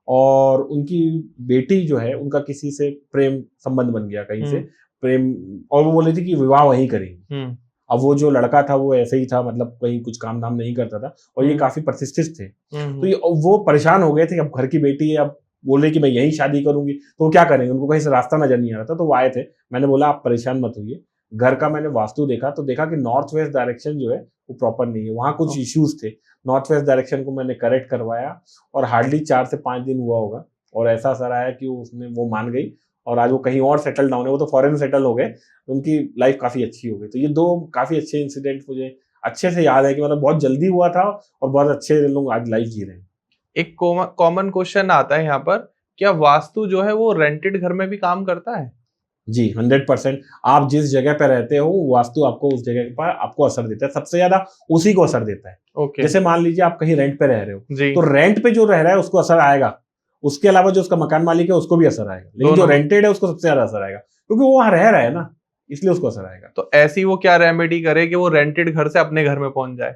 और उनकी बेटी जो है उनका किसी से प्रेम संबंध बन गया कहीं से प्रेम, और वो बोले थे कि विवाह वहीं करेंगे। अब वो जो लड़का था वो ऐसे ही था, मतलब कहीं कुछ काम धाम नहीं करता था और ये काफी प्रतिष्ठित थे। तो वो परेशान हो गए थे, अब घर की बेटी है, अब बोल रहे कि मैं यही शादी करूंगी, तो वो क्या करेंगे, उनको कहीं से रास्ता नजर नहीं आ रहा था। तो वो आए थे, मैंने बोला आप परेशान मत होइए, घर का मैंने वास्तु देखा तो देखा कि नॉर्थ वेस्ट डायरेक्शन जो है वो प्रॉपर नहीं है, वहां कुछ इश्यूज थे। नॉर्थ वेस्ट डायरेक्शन को मैंने करेक्ट करवाया और हार्डली 4 से 5 दिन हुआ होगा, और ऐसा असर आया कि उसने वो मान गई और आज वो कहीं और सेटल डाउन है, वो तो फॉरेन सेटल हो गए, उनकी लाइफ काफी अच्छी हो गई। तो ये 2 काफी अच्छे इंसिडेंट मुझे अच्छे से याद है कि मतलब बहुत जल्दी हुआ था और बहुत अच्छे लोग आज लाइफ जी रहे हैं। एक कॉमन क्वेश्चन आता है यहाँ पर, क्या वास्तु जो है वो रेंटेड घर में भी काम करता है? जी 100%। आप जिस जगह पे रहते हो वास्तु आपको उस जगह पर आपको असर देता है, सबसे ज्यादा उसी को असर देता है। जैसे मान लीजिए आप कहीं रेंट पे रह रहे हो तो रेंट पे जो रह रहा है उसको असर आएगा, उसके अलावा जो उसका मकान मालिक है उसको भी असर आएगा, लेकिन जो रेंटेड है उसको सबसे ज्यादा असर आएगा क्योंकि वो वहां रह रहा है ना, इसलिए उसको असर आएगा। तो ऐसी वो क्या रेमेडी करे कि वो रेंटेड घर से अपने घर में पहुंच जाए?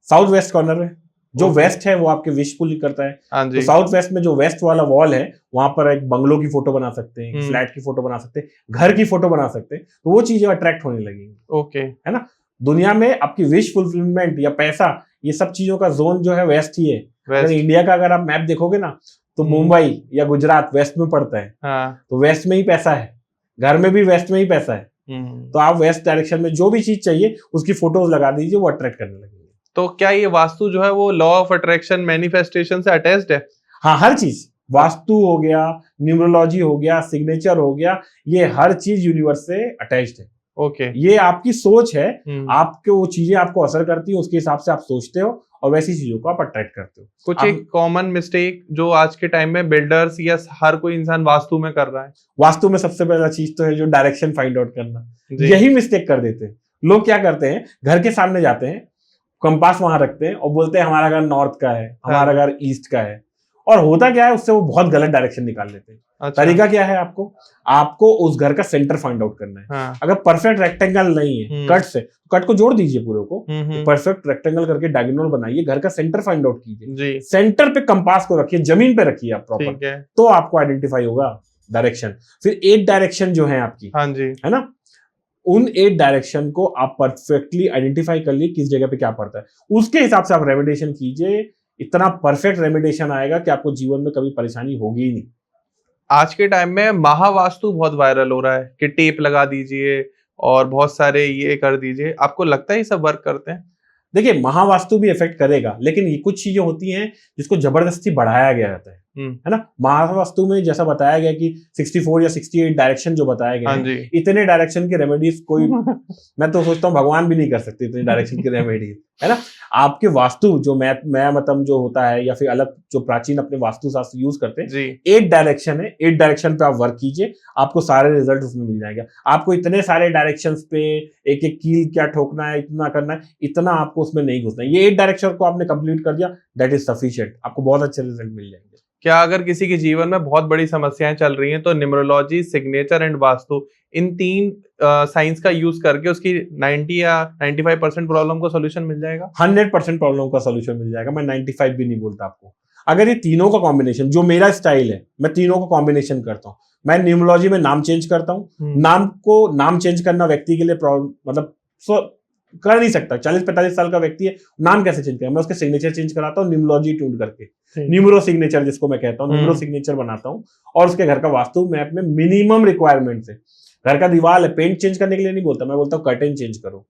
साउथ वेस्ट कॉर्नर में जो वेस्ट है वो आपके विश पुल करता है। तो साउथ वेस्ट में जो वेस्ट वाला वॉल है वहां पर एक बंगलो की फोटो बना सकते हैं, फ्लैट की फोटो बना सकते हैं, घर की फोटो बना सकते हैं, तो वो चीजें अट्रैक्ट होने लगेंगी। ओके, है ना। दुनिया में आपकी विश फुलफिलमेंट या पैसा, ये सब चीजों का जोन जो है वेस्ट ही है। अगर इंडिया का अगर आप मैप देखोगे ना तो मुंबई या गुजरात वेस्ट में पड़ता है। तो वेस्ट में ही पैसा है, घर में भी वेस्ट में ही पैसा है। तो आप वेस्ट डायरेक्शन में जो भी चीज चाहिए उसकी फोटोज लगा दीजिए, वो अट्रैक्ट करने लगेंगे। तो क्या ये वास्तु जो है वो लॉ ऑफ अट्रैक्शन मैनिफेस्टेशन से अटैच्ड है? हाँ, हर चीज, वास्तु हो गया, न्यूमरोलॉजी हो गया, सिग्नेचर हो गया, ये हर चीज यूनिवर्स से अटैच्ड है। ओके। ये आपकी सोच है, आपके वो चीजें आपको असर करती है, उसके हिसाब से आप सोचते हो और वैसी चीजों को आप अट्रैक्ट करते हो। कुछ एक कॉमन मिस्टेक जो आज के टाइम में बिल्डर्स या हर कोई इंसान वास्तु में कर रहा है? वास्तु में सबसे पहला चीज तो है जो डायरेक्शन फाइंड आउट करना, जी। यही मिस्टेक कर देते हैं लोग। क्या करते हैं, घर के सामने जाते हैं, कंपास वहां रखते हैं और बोलते हैं हमारा घर नॉर्थ का है, हमारा घर ईस्ट का है, और होता क्या है उससे वो बहुत गलत डायरेक्शन निकाल लेते हैं। अच्छा। तरीका क्या है, आपको उस घर का सेंटर फाइंड आउट करना है। हाँ। अगर परफेक्ट रेक्टेंगल नहीं है कट से, कट को जोड़ दीजिए पूरे को, परफेक्ट रेक्टेंगल करके डायगोनल बनाइए, घर का सेंटर फाइंड आउट कीजिए, सेंटर पे कंपास को रखिए, जमीन पे रखिए आप प्रॉपर, तो आपको आइडेंटिफाई होगा डायरेक्शन। फिर 8 डायरेक्शन जो है आपकी, हाँ जी, है ना, उन 8 डायरेक्शन को आप परफेक्टली आइडेंटिफाई कर लिए किस जगह पे क्या पड़ता है, उसके हिसाब से आप रेमेडिएशन कीजिए। इतना परफेक्ट रेमेडिएशन आएगा कि आपको जीवन में कभी परेशानी होगी ही नहीं। आज के टाइम में महावास्तु बहुत वायरल हो रहा है कि टेप लगा दीजिए और बहुत सारे ये कर दीजिए, आपको लगता है ये सब वर्क करते हैं? देखिए, महावास्तु भी इफेक्ट करेगा, लेकिन ये कुछ चीजें होती हैं जिसको जबरदस्ती बढ़ाया गया जाता है ना। महावास्तु में जैसा बताया गया कि 64 या 68 डायरेक्शन जो बताया गया है, इतने डायरेक्शन की रेमेडीज कोई मैं तो सोचता हूँ भगवान भी नहीं कर सकते इतने डायरेक्शन की रेमेडीज, है ना। आपके वास्तु जो मतलब जो होता है या फिर अलग जो प्राचीन अपने वास्तु शास्त्र यूज करते हैं, 8 डायरेक्शन है, 8 डायरेक्शन पे आप वर्क कीजिए, आपको सारे रिजल्ट उसमें मिल जाएगा। आपको इतने सारे डायरेक्शन पे एक एक कील क्या ठोकना है, इतना करना है, इतना आपको उसमें नहीं घुसना है। ये 8 डायरेक्शन को आपने कंप्लीट कर दिया, दैट इज सफिशिएंट, आपको बहुत अच्छे रिजल्ट मिल जाएंगे। क्या अगर किसी के जीवन में बहुत बड़ी समस्याएं चल रही हैं तो numerology, signature and vastu, in 3 science का यूज करके उसकी 90 या 95% प्रॉब्लम को सोल्यूशन मिल जाएगा? 100% प्रॉब्लम का सोल्यूशन मिल जाएगा। मैं 95 भी नहीं बोलता आपको। अगर ये तीनों का कॉम्बिनेशन, जो मेरा स्टाइल है, मैं तीनों का कॉम्बिनेशन करता हूँ। मैं न्यूमरोलॉजी में नाम चेंज करता हूँ, नाम चेंज करना व्यक्ति के लिए मतलब कर नहीं सकता। 40-45 साल का व्यक्ति है, नाम कैसे चेंज करें? मैं उसके सिग्नेचर चेंज कराता हूँ न्यूमरोलॉजी ट्यून करके, न्यूमरो सिग्नेचर जिसको मैं कहता हूँ, न्यूमरो सिग्नेचर बनाता हूँ, और उसके घर का वास्तु मैप में मिनिमम रिक्वायरमेंट से, घर का दीवार है, पेंट चेंज करने के लिए नहीं बोलता, मैं बोलता हूँ कर्टेन चेंज करो,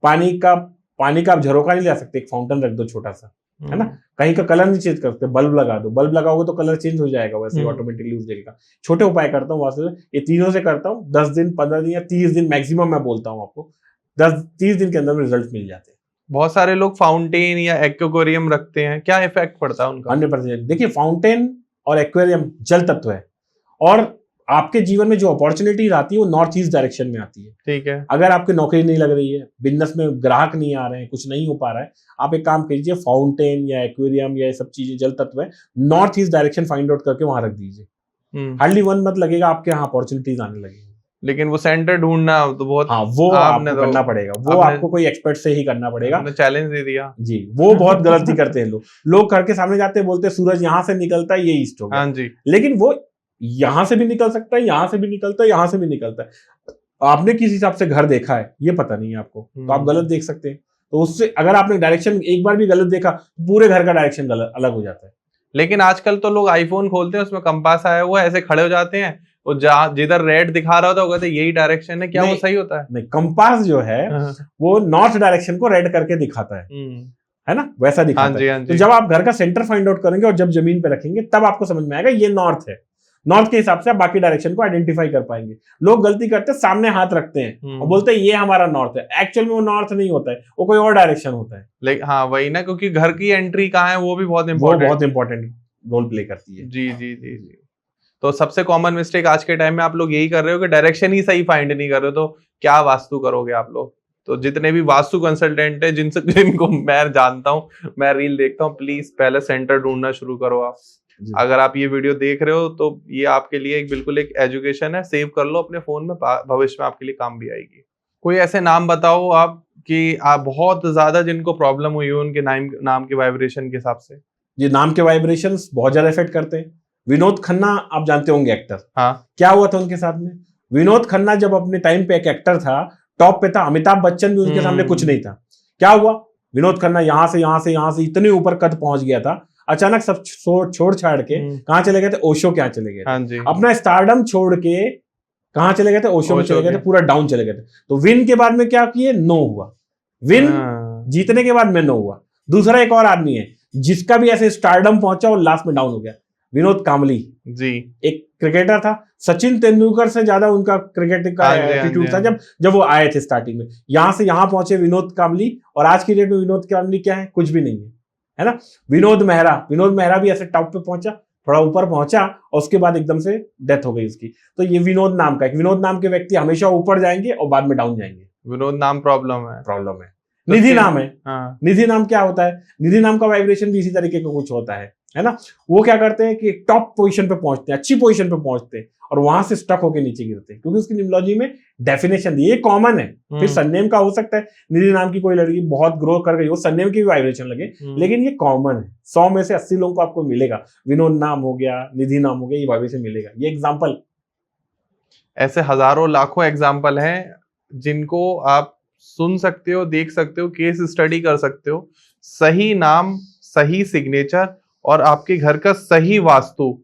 पानी का आप झरोका नहीं ला सकते, एक फाउंटेन रख दो छोटा सा, है ना, कहीं का कलर नहीं चेंज कर सकते, बल्ब लगा दो, बल्ब लगाओगे तो कलर चेंज हो जाएगा, वैसे ऑटोमेटिकली उस जगह का। छोटे उपाय करता हूँ वास्तु, ये तीनों से करता हूँ। 10 दिन, 15 दिन या 30 दिन मैक्सिमम मैं बोलता हूँ आपको, 10-30 दिन के अंदर में रिजल्ट मिल जाते हैं। बहुत सारे लोग फाउंटेन या एक्वेरियम रखते हैं, क्या इफेक्ट पड़ता है उनका? 100%। देखिए, फाउंटेन और एक्वेरियम जल तत्व है, और आपके जीवन में जो अपॉर्चुनिटीज आती है वो नॉर्थ ईस्ट डायरेक्शन में आती है। ठीक है। अगर आपकी नौकरी नहीं लग रही है, बिजनेस में ग्राहक नहीं आ रहे हैं, कुछ नहीं हो पा रहा है, आप एक काम कीजिए, फाउंटेन या एक्वेरियम या ये सब चीजें जल तत्व है, north east direction find out करके वहां रख दीजिए। हार्डली 1 मंथ लगेगा, आपके यहाँ अपॉर्चुनिटीज आने लगेगी। लेकिन वो सेंटर ढूंढना तो बहुत, हाँ, वो आपको करना पड़ेगा, वो आपको कोई एक्सपर्ट से ही करना पड़ेगा। चैलेंज दे दिया जी। वो बहुत गलती करते हैं लोग घर के सामने जाते हैं, बोलते हैं सूरज यहाँ से निकलता है, ये ईस्ट होगा। हाँ जी। लेकिन वो यहां से भी निकल सकता है, यहां से भी निकलता है, यहां से भी निकलता है। आपने किस हिसाब से घर देखा है ये पता नहीं है आपको, तो आप गलत देख सकते हैं। तो उससे अगर आपने डायरेक्शन एक बार भी गलत देखा, पूरे घर का डायरेक्शन अलग हो जाता है। लेकिन आजकल तो लोग आईफोन खोलते हैं, उसमें कंपास आया हुआ है, ऐसे खड़े हो जाते हैं, वो जिधर रेड दिखा रहा होता है वो कहते हैं यही डायरेक्शन है। क्या वो सही होता है? नहीं, कंपास जो है वो नॉर्थ डायरेक्शन को रेड करके दिखाता है ना, वैसा दिखाता है। तो जब आप घर का सेंटर फाइंड आउट करेंगे और जब जमीन पे रखेंगे, तब आपको समझ में आएगा ये नॉर्थ है। नॉर्थ के हिसाब से आप बाकी डायरेक्शन को आइडेंटिफाई कर पाएंगे। लोग गलती करते हैं, सामने हाथ रखते हैं और बोलते हैं ये हमारा नॉर्थ है। एक्चुअल में वो नॉर्थ नहीं होता है, वो कोई और डायरेक्शन होता है। लेकिन हाँ, वही ना, क्योंकि घर की एंट्री कहाँ है वो भी बहुत इंपॉर्टेंट रोल प्ले करती है। जी जी जी जी। तो सबसे कॉमन मिस्टेक आज के टाइम में आप लोग यही कर रहे हो कि डायरेक्शन ही सही फाइंड नहीं कर रहे हो, तो क्या वास्तु करोगे आप लोग? तो जितने भी वास्तु कंसल्टेंट है, जिनको मैं जानता हूँ, मैं रील देखता हूँ, प्लीज पहले सेंटर ढूंढना शुरू करो आप। अगर आप ये वीडियो देख रहे हो तो ये आपके लिए बिल्कुल एक एजुकेशन है, सेव कर लो अपने फोन में, भविष्य में आपके लिए काम भी आएगी। कोई ऐसे नाम बताओ आप कि आप बहुत ज्यादा जिनको प्रॉब्लम हुई हो उनके नाम के वाइब्रेशन के हिसाब से। ये नाम के वाइब्रेशंस बहुत ज्यादा इफेक्ट करते हैं। विनोद खन्ना आप जानते होंगे, एक्टर। हाँ। क्या हुआ था उनके साथ में? विनोद खन्ना जब अपने टाइम पे एक एक्टर था, टॉप पे था, अमिताभ बच्चन भी उनके सामने कुछ नहीं था। क्या हुआ? विनोद खन्ना यहाँ से इतने ऊपर कद पहुंच गया था, अचानक सब छोड़ छाड़ के कहाँ चले गए थे? ओशो के यहाँ चले गए थे। हाँ जी। अपना स्टारडम छोड़ के कहाँ चले गए थे? ओशो में चले गए थे, पूरा डाउन चले गए थे। तो विन के बाद में क्या किए? नो हुआ। जीतने के बाद मैन हुआ। दूसरा एक और आदमी है जिसका भी ऐसे स्टारडम पहुंचा और लास्ट में डाउन हो गया, विनोद कांबली जी। एक क्रिकेटर था, सचिन तेंदुलकर से ज्यादा उनका क्रिकेट का एटीट्यूड था जब वो आए थे स्टार्टिंग में। यहां से यहां पहुंचे विनोद कांबली, और आज की डेट में विनोद कांबली क्या है? कुछ भी नहीं है ना। विनोद मेहरा भी ऐसे टॉप पे पहुंचा, थोड़ा ऊपर पहुंचा और उसके बाद एकदम से डेथ हो गई उसकी। तो ये विनोद नाम के व्यक्ति हमेशा ऊपर जाएंगे और बाद में डाउन जाएंगे। विनोद नाम प्रॉब्लम है। तो निधि नाम है। हाँ। निधि नाम क्या होता है? निधि नाम का वाइब्रेशन भी इसी तरीके का कुछ होता है ना। वो क्या करते हैं कि टॉप पोजीशन पे पहुंचते हैं, अच्छी पोजीशन पे पहुंचते हैं और वहां से स्टक होकर नीचे गिरते हैं, क्योंकि उसकी न्यूमरोलॉजी में डेफिनेशन दी, ये कॉमन है। फिर सरनेम का हो सकता है, निधि नाम की कोई लड़की बहुत ग्रो कर गई हो, सरनेम की भी वाइब्रेशन लगे, लेकिन ये कॉमन है। 100 में से 80 लोगों को आपको मिलेगा, विनोद नाम हो गया, निधि नाम हो गया, ये वाइब्रेशन मिलेगा। ये एग्जाम्पल, ऐसे हजारों लाखों एग्जाम्पल हैं जिनको आप सुन सकते हो, देख सकते हो, केस स्टडी कर सकते हो। सही नाम, सही सिग्नेचर और आपके घर का सही वास्तु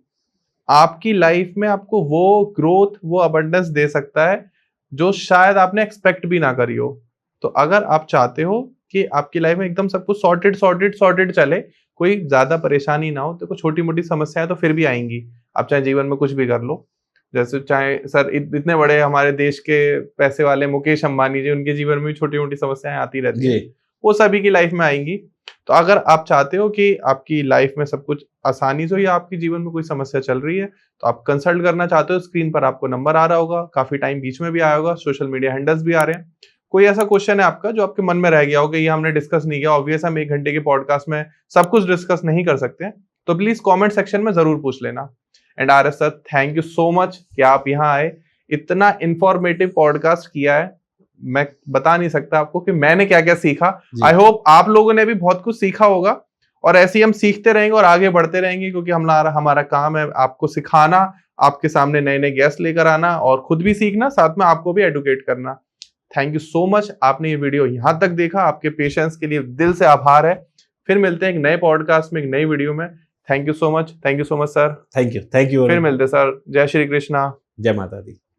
आपकी लाइफ में आपको वो ग्रोथ, वो अबंडेंस दे सकता है जो शायद आपने एक्सपेक्ट भी ना करी हो। तो अगर आप चाहते हो कि आपकी लाइफ में एकदम सब कुछ सॉर्टेड चले, कोई ज्यादा परेशानी ना हो, तो कुछ छोटी मोटी समस्याएं तो फिर भी आएंगी। आप चाहे जीवन में कुछ भी कर लो, जैसे चाहे सर इतने बड़े हमारे देश के पैसे वाले मुकेश अंबानी जी, उनके जीवन में भी छोटी मोटी समस्याएं आती रहती है, वो सभी की लाइफ में आएंगी। तो अगर आप चाहते हो कि आपकी लाइफ में सब कुछ आसानी से हो या आपके जीवन में कोई समस्या चल रही है, तो आप कंसल्ट करना चाहते हो, स्क्रीन पर आपको नंबर आ रहा होगा, काफी टाइम बीच में भी आया होगा, सोशल मीडिया हैंडल्स भी आ रहे हैं। कोई ऐसा क्वेश्चन है आपका जो आपके मन में रह गया हो कि ये हमने डिस्कस नहीं किया, ऑब्वियस हम 1 घंटे के पॉडकास्ट में सब कुछ डिस्कस नहीं कर सकते, तो प्लीज कॉमेंट सेक्शन में जरूर पूछ लेना। And R S sir, thank you so much कि आप यहाँ आए, इतना इंफॉर्मेटिव पॉडकास्ट किया है। मैं बता नहीं सकता आपको कि मैंने क्या क्या सीखा। आई होप आप लोगों ने भी बहुत कुछ सीखा होगा, और ऐसे ही हम सीखते रहेंगे और आगे बढ़ते रहेंगे, क्योंकि हमारा काम है आपको सिखाना, आपके सामने नए नए गेस्ट लेकर आना और खुद भी सीखना, साथ में आपको भी एडुकेट करना। थैंक यू सो मच, आपने ये वीडियो यहाँ तक देखा, आपके पेशेंस के लिए दिल से आभार है। फिर मिलते हैं एक नए पॉडकास्ट में, एक नई वीडियो में। Thank you so much sir. Thank you. फिर मिलते सर। जय श्री कृष्णा। जय माता दी।